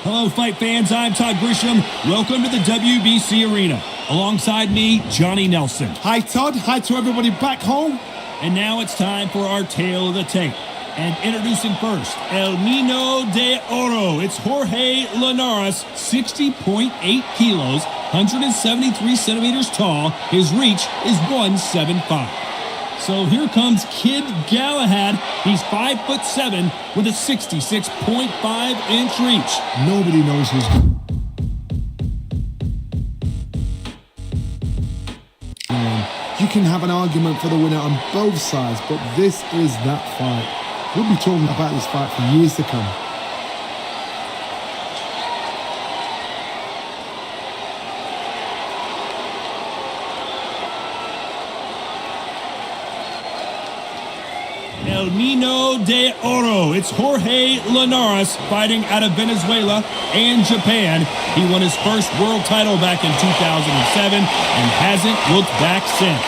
Hello, fight fans. I'm Todd Grisham. Welcome to the WBC Arena. Alongside me, Johnny Nelson. Hi, Todd. Hi to everybody back home. And now it's time for our tale of the tape. And introducing first, El Nino de Oro. It's Jorge Linares, 60.8 kilos, 173 centimeters tall. His reach is 175. So here comes Kid Galahad. He's 5'7" with a 66.5-inch reach. Nobody knows who's You can have an argument for the winner on both sides, but this is that fight. We'll be talking about this fight for years to come. El Nino de Oro. It's Jorge Linares fighting out of Venezuela and Japan. He won his first world title back in 2007 and hasn't looked back since.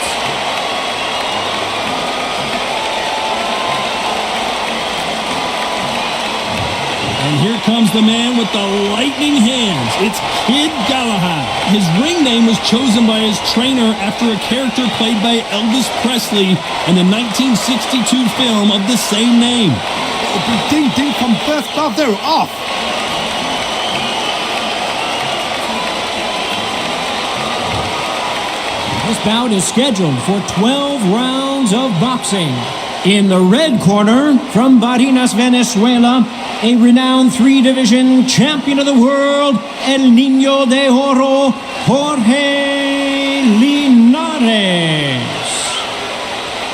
And here comes the man with the lightning hands. It's Kid Galahad. His ring name was chosen by his trainer after a character played by Elvis Presley in the 1962 film of the same name. It'll be ding-ding from first off. They're off. This bout is scheduled for 12 rounds of boxing. In the red corner, from Barinas, Venezuela, a renowned three-division champion of the world, El Nino de Oro, Jorge Linares.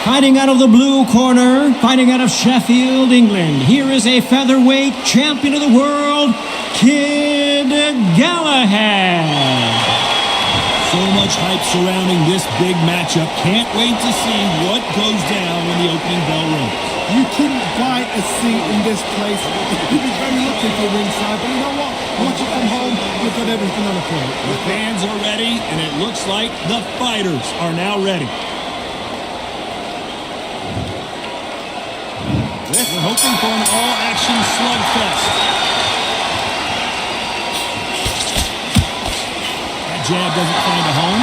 Fighting out of the blue corner, fighting out of Sheffield, England, here is a featherweight champion of the world, Kid Galahad. So much hype surrounding this big matchup. Can't wait to see what goes down when the opening bell rings. You couldn't buy a seat in this place. You'd be very lucky for ringside, but you know what? Watch it from home. You've got everything on the plate. The fans are ready, and it looks like the fighters are now ready. We're hoping for an all-action slugfest. Jab doesn't find a home.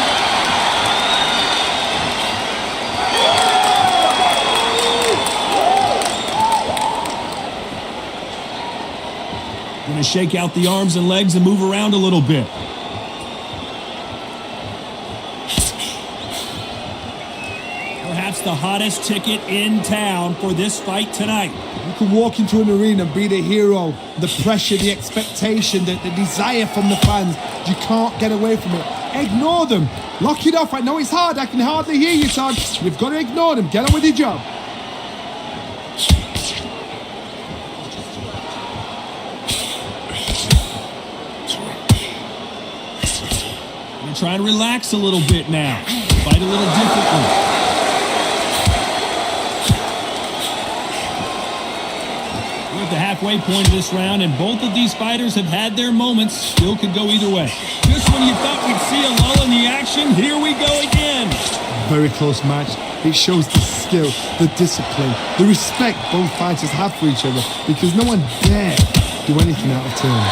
Going to shake out the arms and legs and move around a little bit. Perhaps the hottest ticket in town for this fight tonight. You can walk into an arena and be the hero. The pressure, the expectation, the desire from the fans. You can't get away from it. Ignore them. Lock it off. I know it's hard. I can hardly hear you, Todd. You've got to ignore them. Get on with your job. I'm going to try to relax a little bit now. Fight a little differently. The halfway point of this round, and both of these fighters have had their moments. Still could go either way. Just when you thought we'd see a lull in the action, here we go again. Very close match. It shows the skill, the discipline, the respect both fighters have for each other, because no one dare do anything out of turn.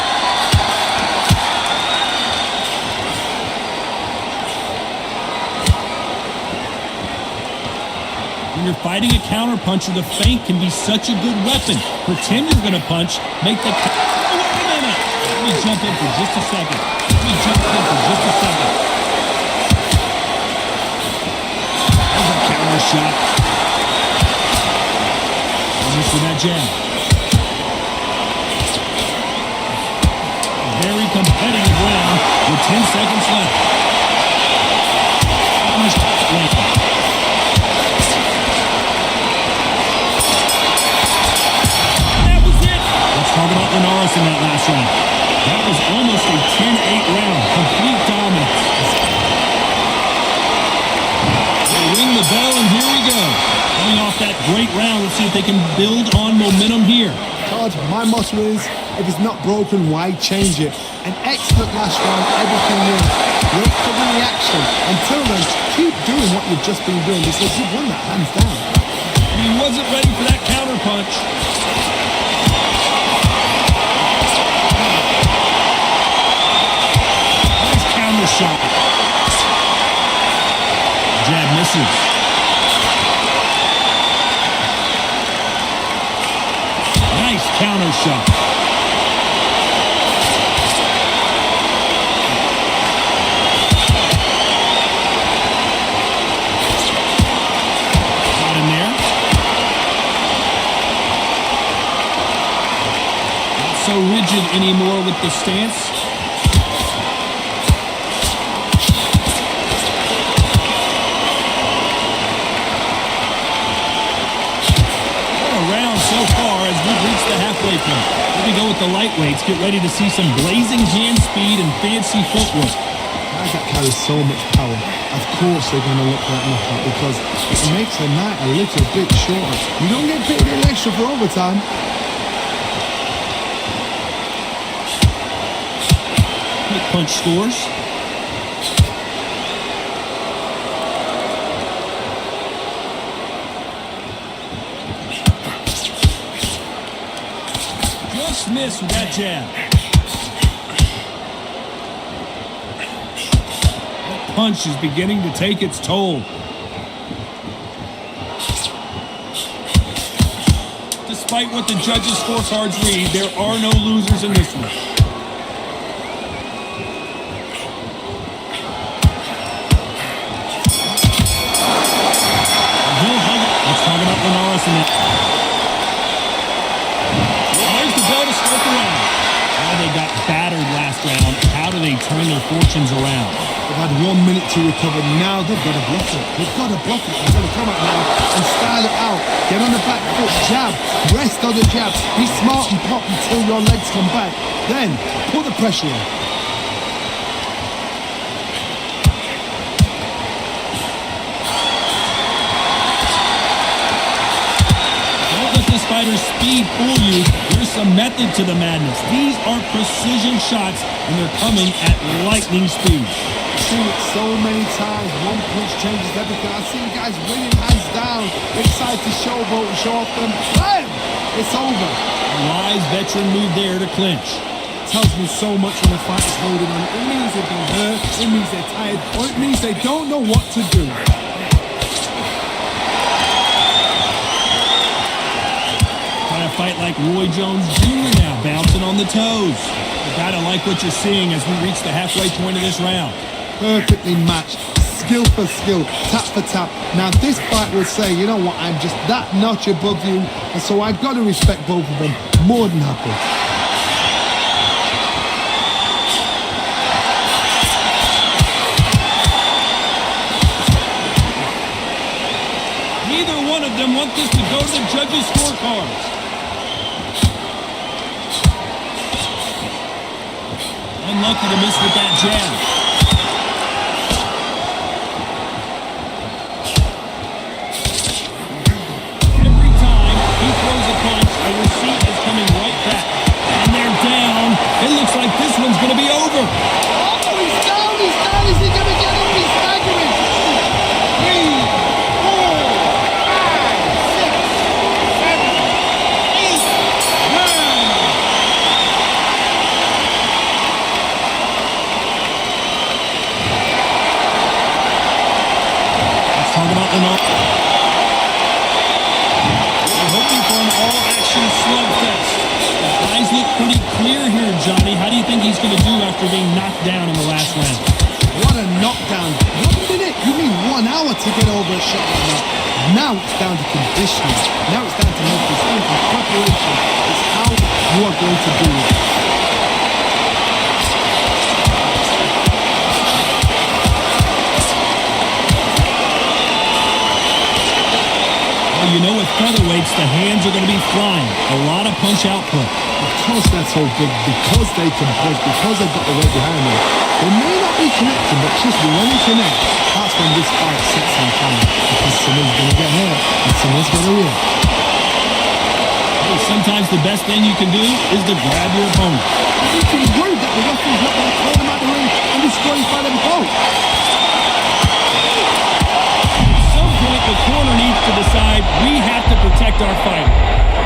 When you're fighting a counterpuncher, the feint can be such a good weapon. Pretend you're going to punch, make the... Oh, wait a minute! Let me jump in for just a second. There's a counter shot. Almost with that jab. A very competitive round with 10 seconds left. Talk about Linares in that last round. That was almost a 10-8 round. Complete dominance. They ring the bell, and here we go. Coming off that great round, let's see if they can build on momentum here. Todd, my motto is, if it's not broken, why change it? An excellent last round, everything wins. Wait for the reaction. Until then, keep doing what you've just been doing, because you've won that hands down. He wasn't ready for that counter punch. Shot. jab misses. Nice counter shot. Got him there. Not so rigid anymore with the stance. So far as we've reached the halfway point. Here we go with the lightweights. Get ready to see some blazing hand speed and fancy footwork. Guys that carry so much power, of course they're going to look for that knockout because it makes the night a little bit shorter. You don't get paid an extra for overtime. Quick punch scores. Miss with that jab. That punch is beginning to take its toll. Despite what the judges' scorecards read, there are no losers in this one. He'll hug it. Let's talk about Linares in that. They got battered last round. How do they turn their fortunes around? They've had 1 minute to recover. Now they've got to block it. They've got to block it. They've got to come out now and style it out. Get on the back foot, jab, rest on the jab. Be smart and pop until your legs come back. Then put the pressure on. Fighter's speed fool you. There's some method to the madness. These are precision shots, and they're coming at lightning speed. I've seen it so many times. One punch changes everything. I've seen guys winning hands down, excited to showboat and show off them. Bam! It's over. A wise veteran move there to clinch. Tells me so much when a fighter's holding on. It means they've been hurt, it means they're tired, or it means they don't know what to do. Fight like Roy Jones Jr. now, bouncing on the toes. You gotta like what you're seeing as we reach the halfway point of this round. Perfectly matched, skill for skill, tap for tap. Now this fight will say, you know what, I'm just that notch above you, and so I've got to respect both of them. More than happy. Neither one of them want this to go to the judges' scorecards. Unlucky to miss with that jab. Every time he throws a punch, a receipt is coming right back. And they're down. It looks like this one's going to be over. Oh, he's down, he's down. Is he going to get him? He's staggering. 3, 4, 5, 6, 7, 8, 9. Talk about we're hoping for an all-action slugfest. The eyes look pretty clear here, Johnny. How do you think he's going to do after being knocked down in the last round? What a knockdown. 1 minute? You mean 1 hour to get over a shot like that? Now it's down to conditioning. Now it's down to mental strength and preparation. It's how you are going to do it. You know, with featherweights, the hands are going to be flying. A lot of punch output. Because they're so big, because they can push, because they've got the weight behind them, they may not be connecting, but just when they connect, that's when this fight sets on fire. Because someone's going to get hurt, and someone's going to win. Hey, sometimes the best thing you can do is to grab your opponent. You can be worried that the referee's not going to call them out the ring and disqualify them both. The corner needs to decide we have to protect our fighter.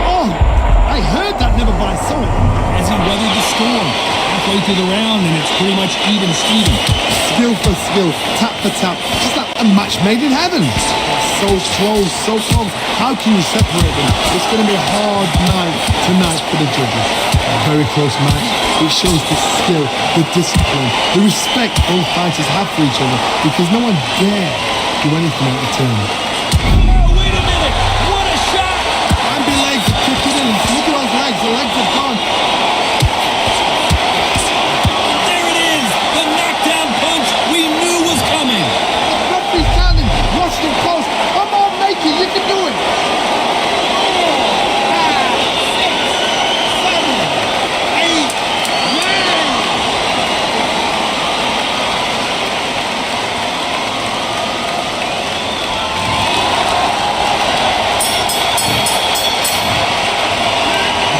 Oh, I heard that never by soul. As he weathered the storm, halfway through the round, and it's pretty much even Steven. Skill for skill, tap for tap, just like A match made in heaven. So close, so close. How can you separate them? It's going to be a hard night tonight for the judges. A very close match. It shows the skill, the discipline, the respect both fighters have for each other, because no one dare do anything out of turn. Oh, wait a minute! What a shot! Ambi legs are kicking in. Look at those legs. The legs are gone. There it is! The knockdown punch we knew was coming! The referee's standing, watching him close. Come on, make it. You can do it. 9, 10, 9.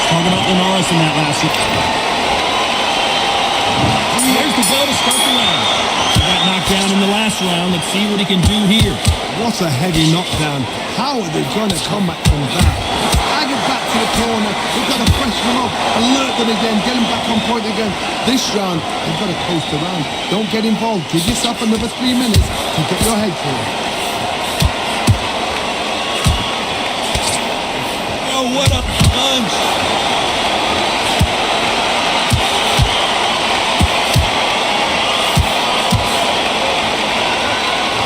Talking about Linares in that last one. There's the bell to start the round. He got knocked down in the last round. Let's see what he can do here. What a heavy knockdown. How are they going to come back from that? Staggered back to the corner. They've got to freshen them up, alert them again, get them back on point again. This round, they've got to coast around. Don't get involved. Give yourself another 3 minutes to get your head clear. Oh, what a punch!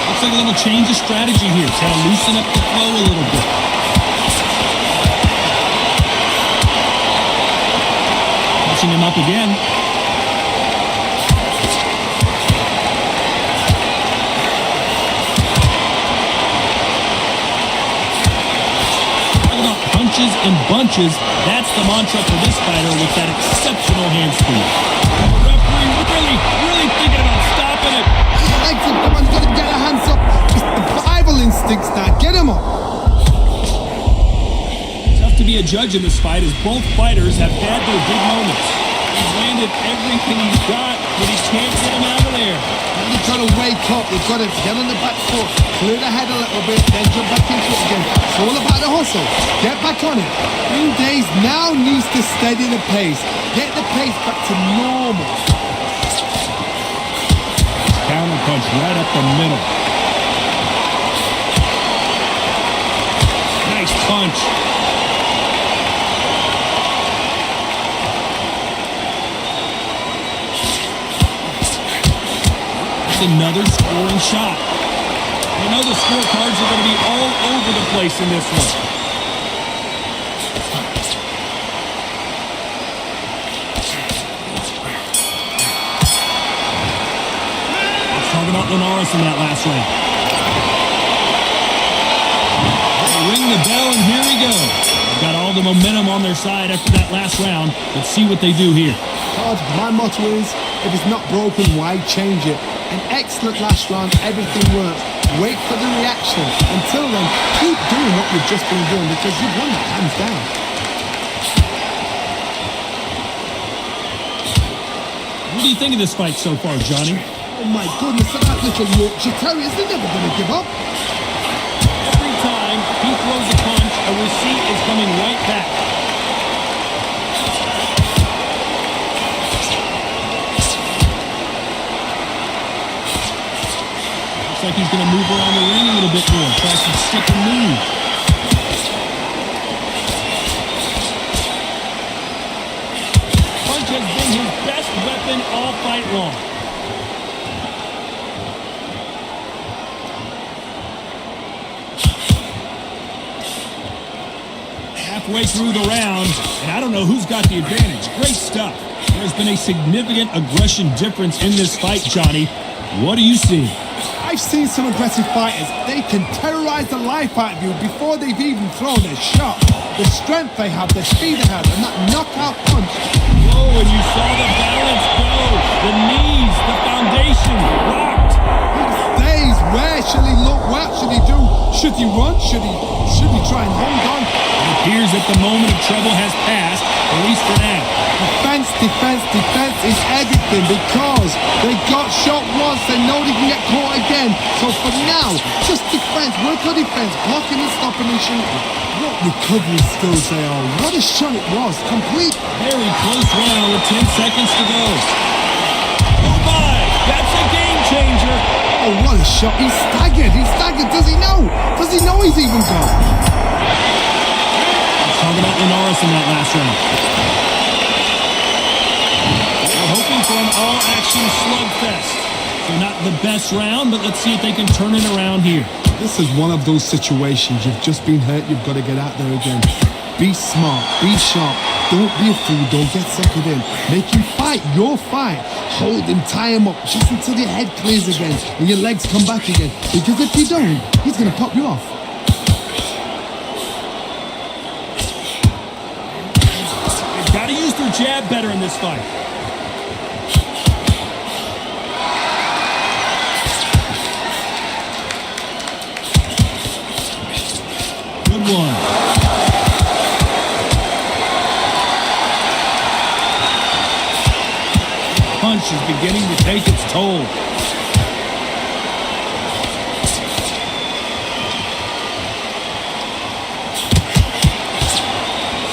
Looks like a little change of strategy here. Try to loosen up the flow a little bit. Catching him up again. Talking about punches and bunches. That's the mantra for this fighter with that exceptional hand speed. The referee really thinking about stopping it. Legs up, come on, got to get their hands up. It's the survival instincts now. Get him up. Tough to be a judge in this fight as both fighters have had their big moments. He's landed everything he's got, but he can't get him out of there. And you've got to wake up. You've got to get on the back foot, clear the head a little bit, then jump back into it again. It's all about the hustle. Get back on it. Green Days now needs to steady the pace. Get the pace back to normal. Counter punch right up the middle. Nice punch. Another scoring shot. You know the scorecards are going to be all over the place in this one. Let's talk about Linares in that last round. They ring the bell and here we go. They've got all the momentum on their side after that last round. Let's see what they do here. Todd, my motto is, if it's not broken, why change it? An excellent last round, everything works. Wait for the reaction. Until then, keep doing what you've just been doing because you've won that hands down. What do you think of this fight so far, Johnny? Oh my goodness, that little Yorkshire Terrier is never going to give up. Every time he throws a punch, a receipt is coming right back. Looks like he's going to move around the ring a little bit more, try some stick and move. Punch has been his best weapon all fight long. Halfway through the round, and I don't know who's got the advantage. Great stuff. There's been a significant aggression difference in this fight, Johnny. What do you see? I've seen some aggressive fighters. They can terrorize the life out of you before they've even thrown a shot. The strength they have, the speed they have, and that knockout punch. Whoa, and you saw the balance go. The knees, the foundation, rocked. These days, where should he look? What should he do? Should he run? Should he try and hold on? It appears that the moment of trouble has passed, at least for now. Defense, defense, defense is everything because they got shot once, they know they can get caught again. So for now, just defense, work on defense, blocking and stopping and shooting. What recovery skills they are. What a shot it was. Complete. Very close round with 10 seconds to go. Oh my, that's a game changer. Oh, what a the shot. He's staggered. He's staggered. Does he know? Does he know he's even gone? Let's talk about Linares in that last round. We're hoping for an all-action slugfest. So not the best round, but let's see if they can turn it around here. This is one of those situations. You've just been hurt. You've got to get out there again. Be smart. Be sharp. Don't be a fool. Don't get suckered in. Make him fight your fight. Hold him, tie him up, just until your head clears again and your legs come back again. Because if you don't, he's going to pop you off. They've got to use their jab better in this fight. Good one. Punch is beginning to take its toll.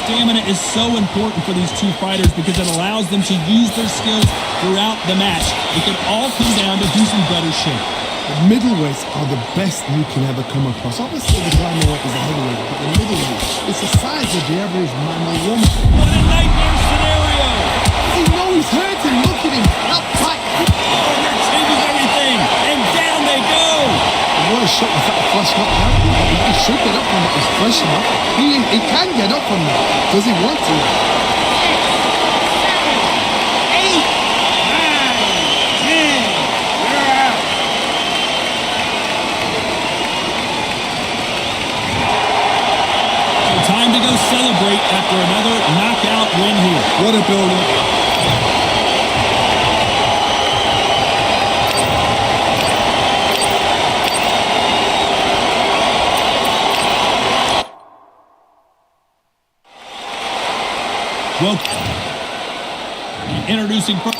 Stamina is so important for these two fighters because it allows them to use their skills throughout the match. It can all come down to who's in better shape. The middleweights are the best you can ever come across. Obviously, the flyweight is a heavyweight, but the middleweight, it's the size of the average man or woman. What a nightmare scenario! He knows he's hurting. Look at him. Up tight. Oh, that changes everything. And down they go. What a shot was that, a flush knock down? He should get up from that. It's fresh enough. He can get up from that. Does he want to? 8, 9, 10, you're out. Time to go celebrate after another knockout win here. What a build-up. Well, introducing what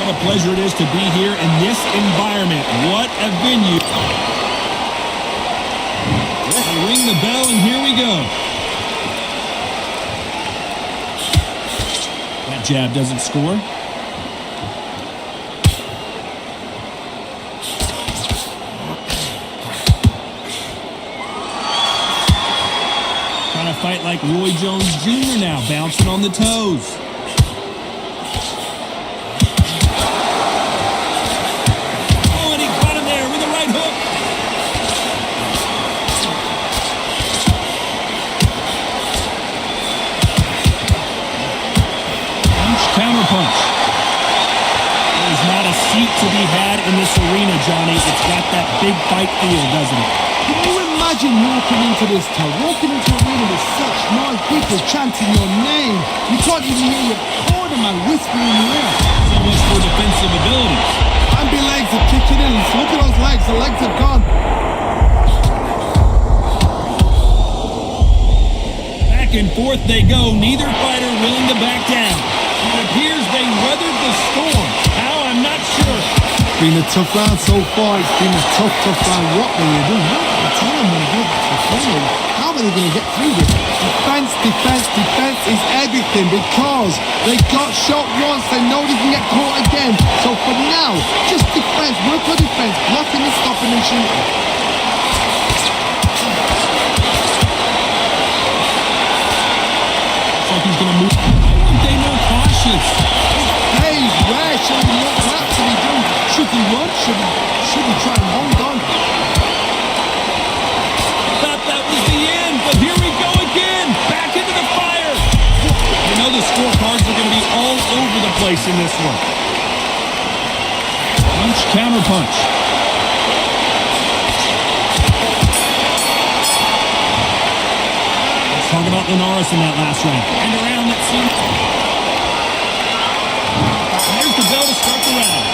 a pleasure it is to be here in this environment. What a venue. They ring the bell and here we go. That jab doesn't score. Fight like Roy Jones Jr. now, bouncing on the toes. Oh, and he caught him there with a right hook. Punch, counter punch. There's not a seat to be had in this arena, Johnny. It's got that big fight feel, doesn't it? Can you imagine walking into this town, walking into a arena with such noise, people chanting your name? You can't even hear your cornerman whispering in your ear. So much for defensive abilities. Bambi legs are kicking in. Look at those legs. The legs are gone. Back and forth they go. Neither fighter willing to back down. It appears they weathered the storm. How? I'm not sure. It's been a tough round so far. It's been a tough round. What will you do? Tell them how are they going to get through this? Defense is everything because they got shot once. They know they can get caught again. So for now, just defense. Work on defense. Blocking and stopping and shooting. Looks like he's going to move. Aren't they more cautious? Hey, where should he look? What should he do? Should he run? Should he try and hold on? The scorecards are going to be all over the place in this one. Punch, counter punch. Let's talk about Linares in that last round. And around that seems. There's the bell to start the round.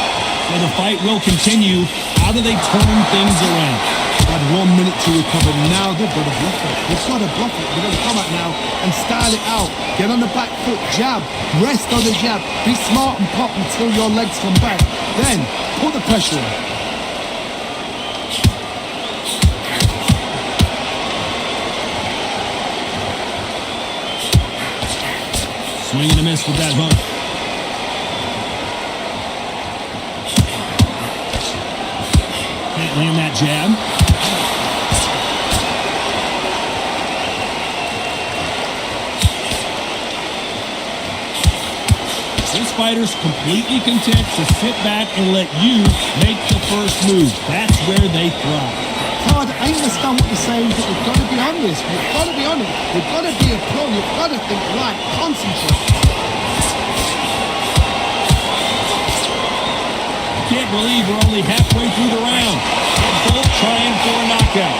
So the fight will continue. How do they turn things around? Had 1 minute to recover. Now they've got to bluff it. They've got to bluff it. They've got to come out now and style it out. Get on the back foot, jab, rest on the jab. Be smart and pop until your legs come back. Then put the pressure on. Swing and a miss with that hook. can't land that jab. This fighter's completely content to sit back and let you make the first move. That's where they thrive. Todd, I understand what you're saying, but we've got to be on this. We've got to be on it. We've got to be a pro. You've got to think, right, concentrate. Can't believe we're only halfway through the round. They're both trying for a knockout.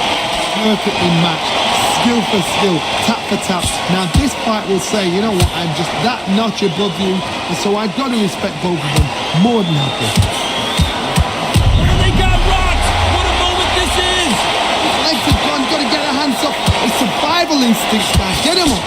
Perfectly matched. Skill for skill, tap for tap. Now this fight will say, you know what, I'm just that notch above you, and so I've got to respect both of them more than happy. And they got rocked! What a moment this is! His legs are gone, got to get their hands up. It's survival instincts, guys. Get him up.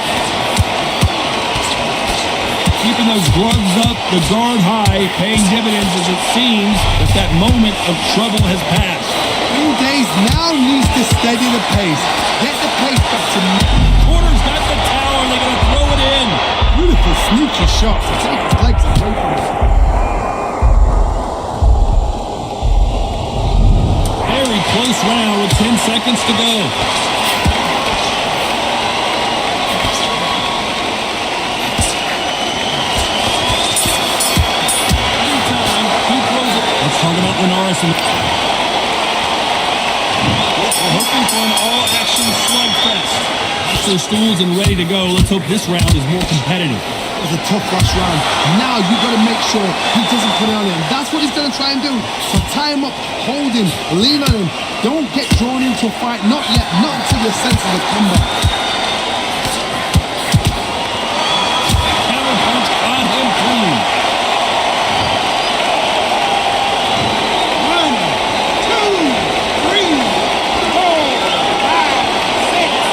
Keeping those gloves up, the guard high, paying dividends as it seems that moment of trouble has passed. 2 days now needs to steady the pace. Get the pace back to me. Corner's got the tower, they're going to throw it in. Beautiful, sneaky shot to take his legs away from him. Very close round with 10 seconds to go. Let's talk about Linares. We're hoping for an all-action slugfest. After stools and ready to go, let's hope this round is more competitive. It was a tough last round. Now you got to make sure he doesn't put it on him. That's what he's going to try and do. So tie him up, hold him, lean on him. Don't get drawn into a fight. Not yet. Not until you're sense of the comeback. Counter punch on him clean. 1, 2, 3, 4, 5, 6.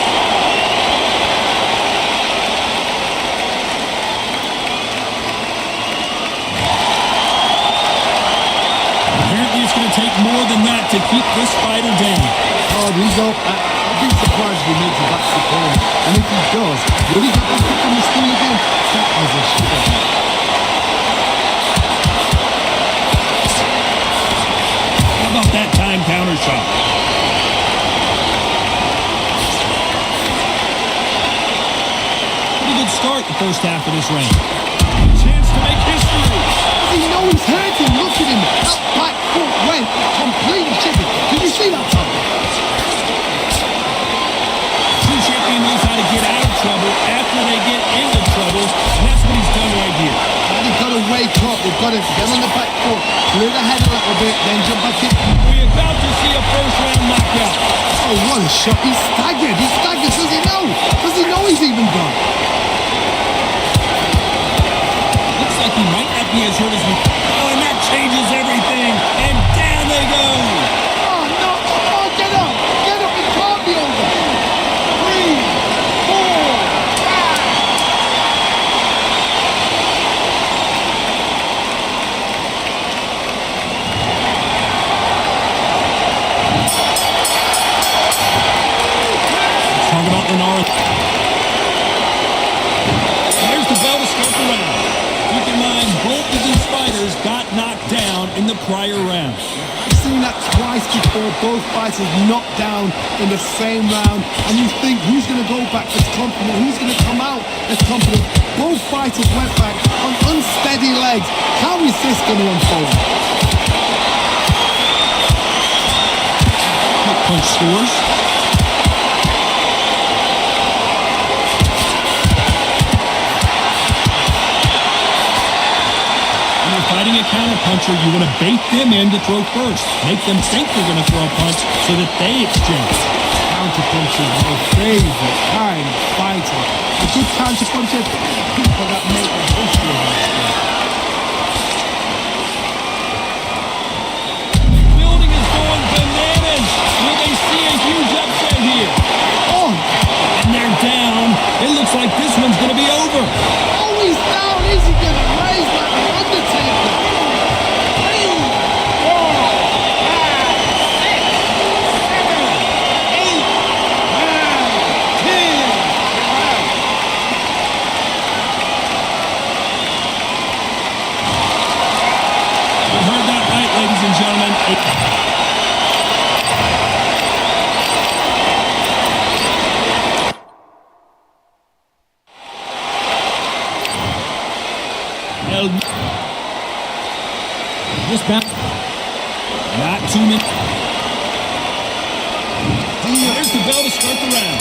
Apparently it's going to take more than that to keep this fighter down. Oh, he's up. I'd be surprised if he makes it back to the corner. And if he does, will he get back up on the stool again? That was a shot. How about that time counter shot? Pretty good start the first half of this round. Chance to make history. Does he know he's hurting? Look at him. That back foot went completely chippy. Did you see that, Tom? True champion knows how to get out of trouble after they get into trouble, and that's what he's done right here. And they've got to wake up. They've got to get on the back foot, clear the head a little bit, then jump back in. We're about to see a first-round knockout. Oh, what a shot. He's staggered. He's staggered. Does he know? Does he know he's even gone? Looks like he might not be as hurt as we... Oh, and that changes everything. And down they go. Oh, no. Oh, get up. Get up. It can't be over. 3, 4, 5. Talk about Linares. There's the bell to start the round. Keep in mind, both of these fighters got knocked down in the prior round. I've seen that twice before. Both fighters knocked down in the same round. And you think, who's going to go back as confident? Who's going to come out as confident? Both fighters went back on unsteady legs. How is this going to unfold? Punch scores. Fighting a counterpuncher, you want to bait them in to throw first. Make them think you're going to throw a punch so that they exchange. Counterpuncher is my favorite kind of fighter. A good counterpuncher, people that make a history of that sport. Building is going bananas. Will they see a huge upset here? Oh, And they're down. It looks like this one's going to be over. oh, he's down. Is he going to raise like the Undertaker? 3, 4, 5, 6, 7, 8, 9, 10. You heard that right, ladies and gentlemen. This bout, Not 2 minutes. There's the bell to start the round.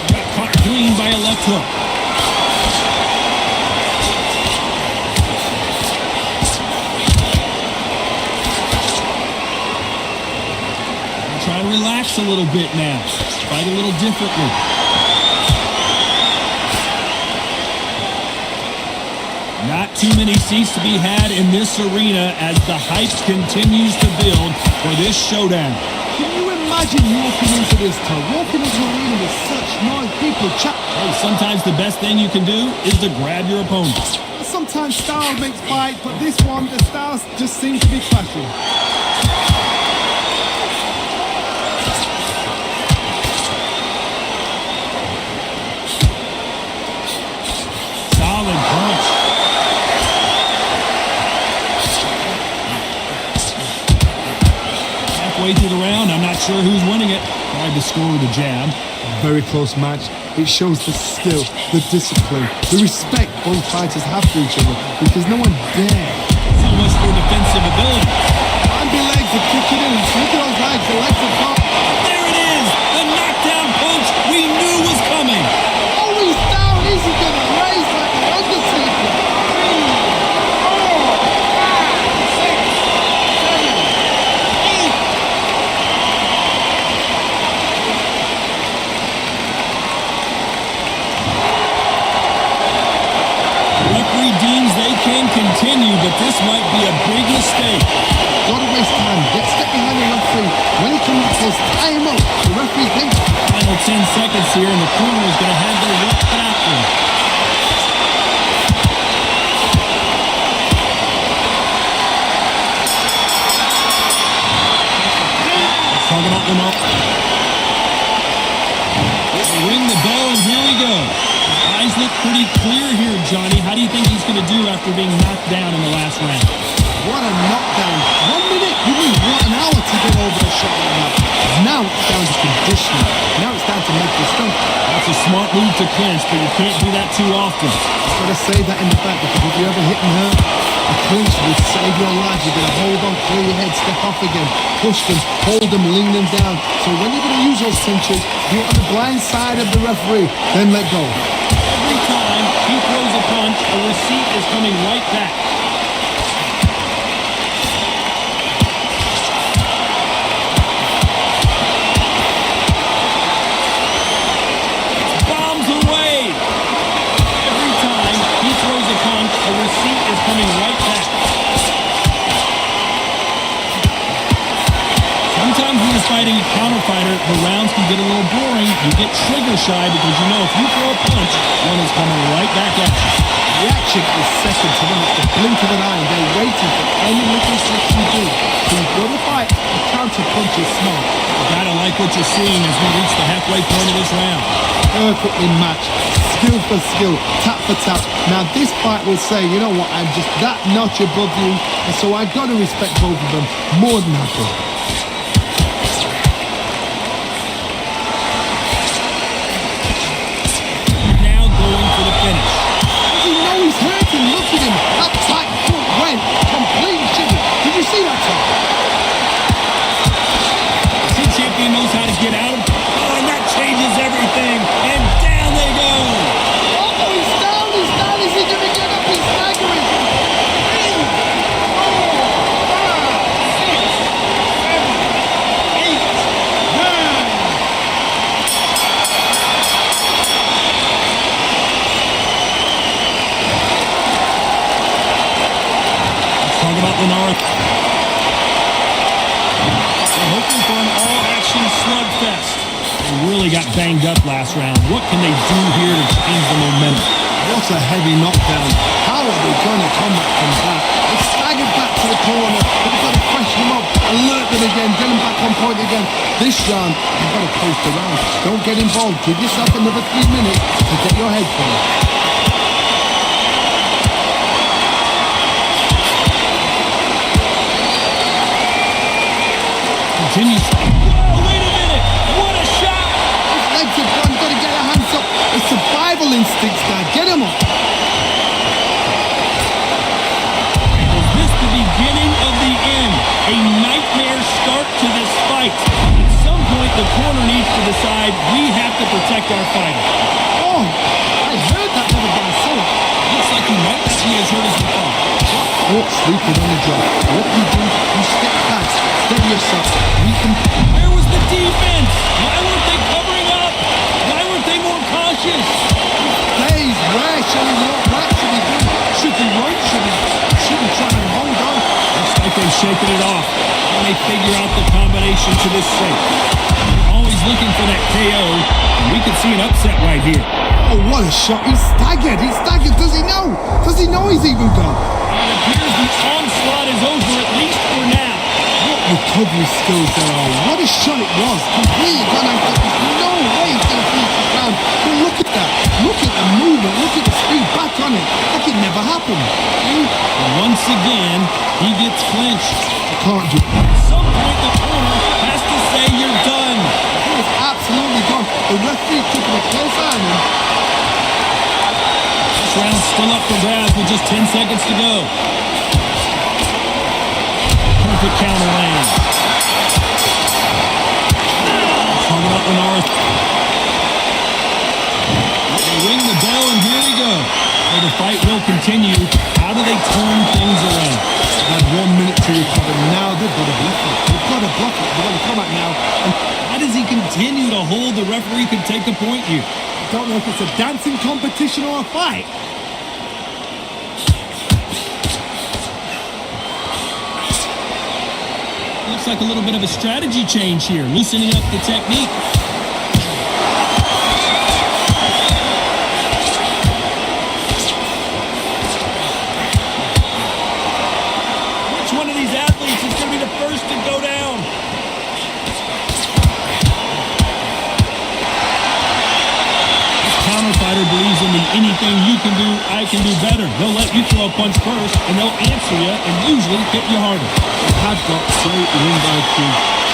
Got caught clean by a left hook. Try to relax a little bit now. Fight a little differently. Not too many seats to be had in this arena as the hype continues to build for this showdown. Can you imagine walking into this town, walking into an arena with such noise, people chat? Hey, sometimes the best thing you can do is to grab your opponent. Sometimes style makes fight, but this one, the styles just seem to be clashing. Solid punch. Halfway through the round, I'm not sure who's winning it. Tried to score with a jab. Very close match. It shows the skill, the discipline, the respect both fighters have for each other because no one dare. So much for defensive ability. Andy legs are kicking in. Look at those legs. The legs are gone. There it is! The knockdown punch we knew was coming. Oh, he's down. Is he going to raise like the Undertaker? 3, 4, 5, 6, 7, 8. Referee deems they can continue, but this might be a big mistake. Don't waste time. Step behind the referee. When he comes close, tie him up. The referee thinks. Final 10 seconds here, and the corner is going to have their work cut out for them. Let's talk about Lamar. Ring the bell, and here we go. His eyes look pretty clear here, Johnny. How do you think he's going to do after being knocked down in the last round? What a knockdown. 1 minute, you mean what an hour to get over a shot like that. Now it's down to conditioning. Now it's down to make the stump. That's a smart move to clinch, but you can't do that too often. I've got to say that in the fact because if you ever hit and hurt, a clinch will save your life. You're going to hold on, clear your head, step off again, push them, hold them, lean them down. So when you're going to use those clinches, you're on the blind side of the referee, then let go. Every time he throws a punch, a receipt is coming right back. Bombs away. Every time he throws a punch, a receipt is coming right back. Sometimes when you're fighting a counter fighter, the rounds can get a little boring. You get trigger shy because you know if you throw a punch, one is coming right back at you. Reaction is second to them. It's the blink of an eye. They're waiting for any little trick you do. So you've got to fight. A counter punch is smart. You gotta like what you're seeing as we reach the halfway point of this round. Perfectly matched. Skill for skill. Tap for tap. Now this fight will say, you know what, I'm just that notch above you. And so I got to respect both of them more than happy. Now going for the finish. Does he know he's hurting? Look at him. That tight foot went. Complete shiver. Did you see that, Tom? The champion knows how to get out of. Oh, and that changes everything. And down they go. Oh, he's down. He's down. Is he going to get up? He's staggering. 3, 4, 5, 6, 7, 8, 9. Let's talk about Lennar. We're hoping for an all-action slugfest. They really got banged up last round. What can they do here to change the momentum? What a heavy knockdown. How are they going to come back from that? They staggered back to the corner. They've got to freshen them up, alert them again, get them back on point again. This round, you've got to post around. Don't get involved. Give yourself another 3 minutes to get your head full. Continues. Whoa, wait a minute. What a shot. His legs are gone. Got to get their hands up. They survived devil instincts, Dad. Get him up. Is this the beginning of the end? A nightmare start to this fight. At some point, the corner needs to decide we have to protect our fighter. Oh, I heard that never by soul. Looks like he might not be as hurt as we thought. Caught sleeping on the job. What you do, you step back, steady yourself. We can. Where was the defense? Why weren't they covering up? Why weren't they more cautious? Days, where shall we walk? What should we do? Should we run? Should we try and hold on? Looks like they've shaken it off. And they figure out the combination to this safe. Always looking for that KO. And we could see an upset right here. Oh, what a shot. He's staggered. He's staggered. Does he know? Does he know he's even gone? It appears the onslaught is over, at least for now. What recovery skills there are. What a shot it was. Completely gone out. There's no way he's going to finish this round. But look at that. Look at the movement. Look at the speed back on it. Like it never happened. And once again, he gets clinched. I can't do it. At some point, the corner has to say you're done. He was absolutely gone. The referee took a close eye on him. This round's still up for grabs with just 10 seconds to go. Perfect counter land. Coming up Lenora. They ring the bell and here we go. Well, the fight will continue. How do they turn things around? They had 1 minute to recover. Now they've got to block it. They've got to block it. They've got to come out now. And How does he continue to hold? The referee can take the point here. I don't know if it's a dancing competition or a fight. Looks like a little bit of a strategy change here, loosening up the technique. Which one of these athletes is going to be the first to go down? This counter fighter believes in the anything you can do, I can do better. They'll let you throw a punch first, and they'll answer you and usually hit you harder. Have got great ring IQ.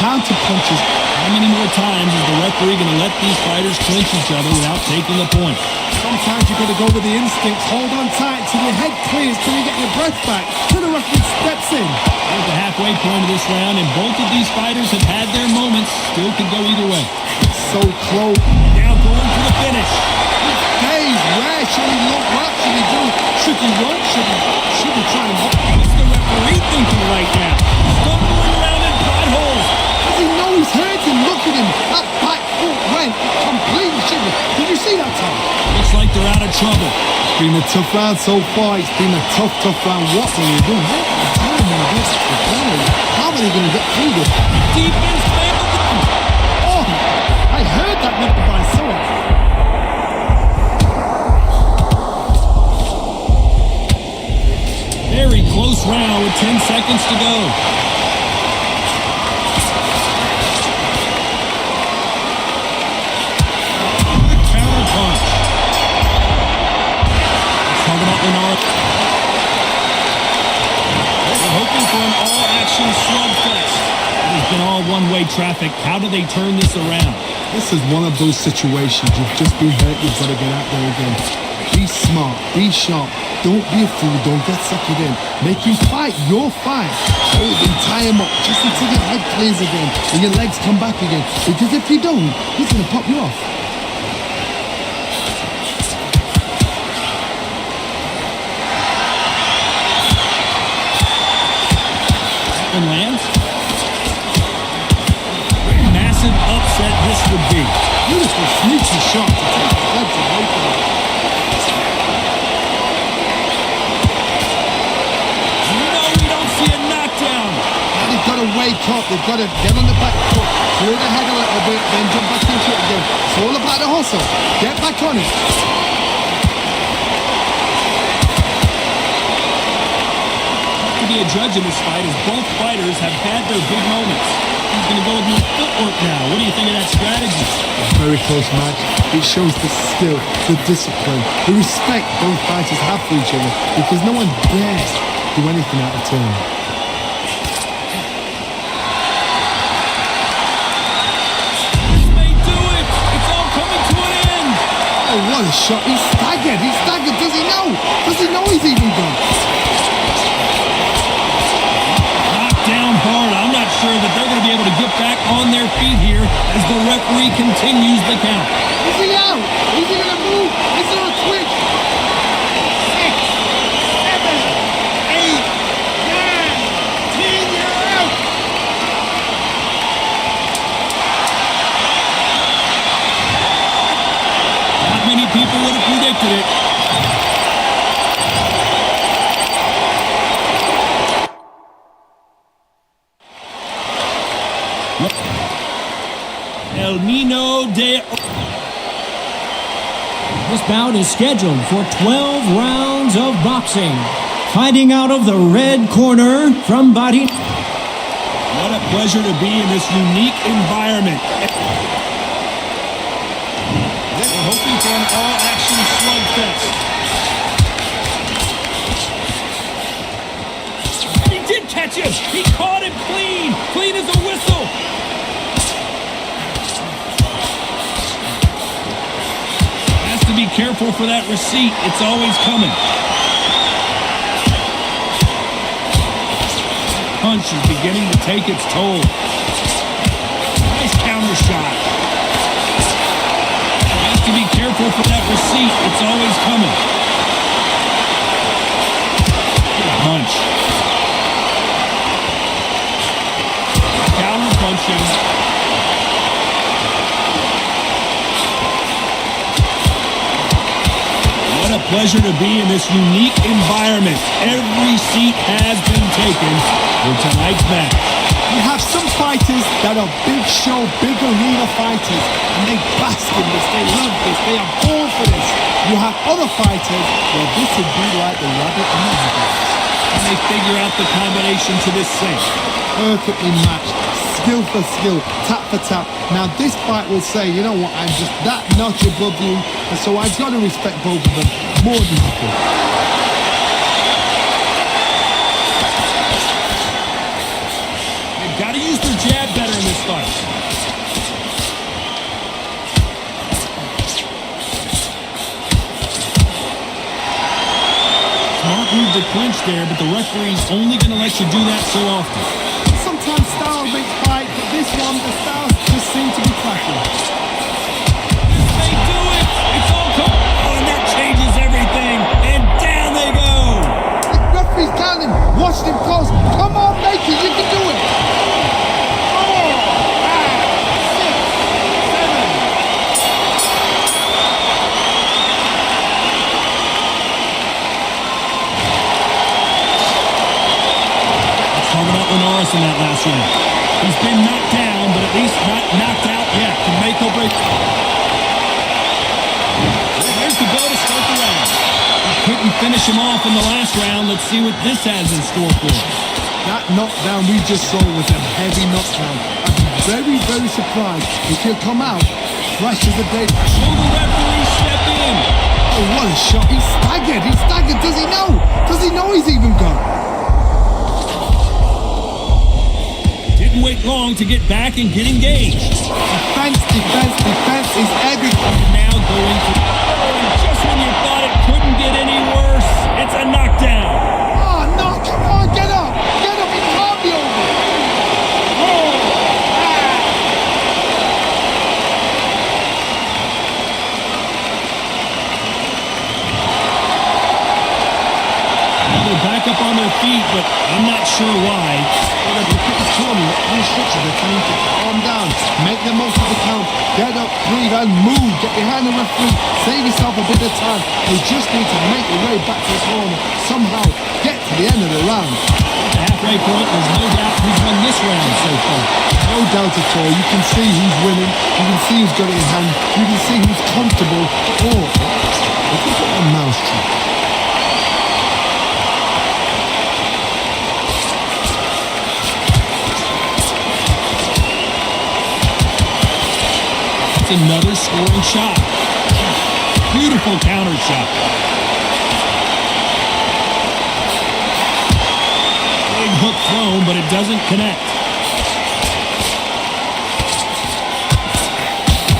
Counter punches. How many more times is the referee going to let these fighters clinch each other without taking the point? Sometimes you've got to go with the instincts. Hold on tight till your head clears, till you get your breath back, till the referee steps in. There's the halfway point of this round, and both of these fighters have had their moments. Still could go either way. So close. Now going for the finish. Days, where should he look? What should he do? Should he run? Should he try and hop? What's the referee thinking right now? Stumbling around in potholes. Does he know he's hurting? Look at him. That back foot went completely shivered. Did you see that, Tom? Looks like they're out of trouble. It's been a tough round so far. It's been a tough round. What will he do? How are they going to get through this? Defense failed them. Oh, I heard that never by soul. Very close round with 10 seconds to go. The counter punch. Talking about Lenora. They're hoping for an all-action slugfest. It has been all one-way traffic. How do they turn this around? This is one of those situations. You've just been hurt. You've got to get out there again. Be smart. Be sharp. Don't be a fool. Don't get suckered in. Make him fight your fight. Hold him, tie him up just until your head clears again and your legs come back again. Because if you don't, he's going to pop you off. And lands. Massive upset this would be. Beautiful, sneaky shot to take the legs away from him. We don't see a knockdown. And they've got to wake up. They've got to get on the back foot, clear the head a little bit, then jump back into it again. It's all about the hustle. Get back on it. To be a judge in this fight as both fighters have had their big moments. He's going to go with more footwork now. What do you think of that strategy? Very close match. It shows the skill, the discipline, the respect both fighters have for each other because no one dares do anything out of turn. This may do it. It's all coming to an end. Oh, what a what a shot. He's staggered. He's staggered. Does he know? Does he know he's even gone? Knocked down hard. I'm not sure that they're going to be able to get back on their feet here as the referee continues the count. Is he out? Is he going to move? Is there a twitch? 6, 7, 8, 9, 10, you're out. Not many people would have predicted it. El Nino de... This bout is scheduled for 12 rounds of boxing. Fighting out of the red corner from Body. What a pleasure to be in this unique environment. We're hoping for an all-action slugfest. He did catch him. He caught him clean. Clean as a whistle. Has to be careful for that receipt. It's always coming. Punch is beginning to take its toll. Nice counter shot. Has to be careful for that receipt. It's always coming. Good punch. Counter punching. What a pleasure to be in this unique environment. Every seat has been taken for tonight's match. You have some fighters that are big show, big arena fighters, and they bask in this, they love this, they are born for this. You have other fighters, well, this would be like the rabbit and the rabbit. And they figure out the combination to this sink. Perfectly matched, skill for skill, tap for tap. Now this fight will say, you know what, I'm just that notch above you, and so I've got to respect both of them more than happy. They've got to use their jab better in this fight. Smart move to clinch there, but the referee's only going to let you do that so often. Sometimes style makes fight, but this one, the styles just seem to be clashing. They do it! It's all come. Oh, and that changes everything. And down they go. The referee's counting, watching him close. Come on, make it, you can do it. 4, 5, 6, 7. Talking about Linares in that last round. He's been knocked down, but at least not knocked out yet. Can make or break. There's the go to start the round. He couldn't finish him off in the last round. Let's see what this has in store for him. That knockdown we just saw was a heavy knockdown. I'd be very, very surprised if he'll come out fresh as a day. Will the referee step in? Oh, what a shot. He's staggered. He's staggered. Does he know? Does he know he's even gone? Didn't wait long to get back and get engaged. Defense, defense, defense is everything. Now going to... Oh, and just when you thought it couldn't get any worse, it's a knockdown. Oh, no, come on, get up. Get up, it can't be over. They're back up on their feet, but I'm not sure why. Well, if you put the corner, instructions are telling you to calm down, make the most of the count, get up, breathe, and move. Get behind the referee, save yourself a bit of time. You just need to make your way back to the corner, somehow get to the end of the round. At the halfway point, there's no doubt who's won this round so far. No doubt at all. You can see who's winning. You can see who's got it in hand. You can see who's comfortable. Or, look at a mousetrap. It's another scoring shot. Beautiful counter shot. Big hook thrown, but it doesn't connect.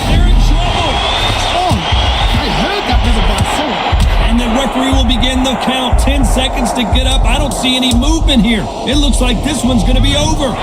They're in trouble. Oh, I heard that And the count, 10 seconds to get up. I don't see any movement here. It looks like this one's going to be over.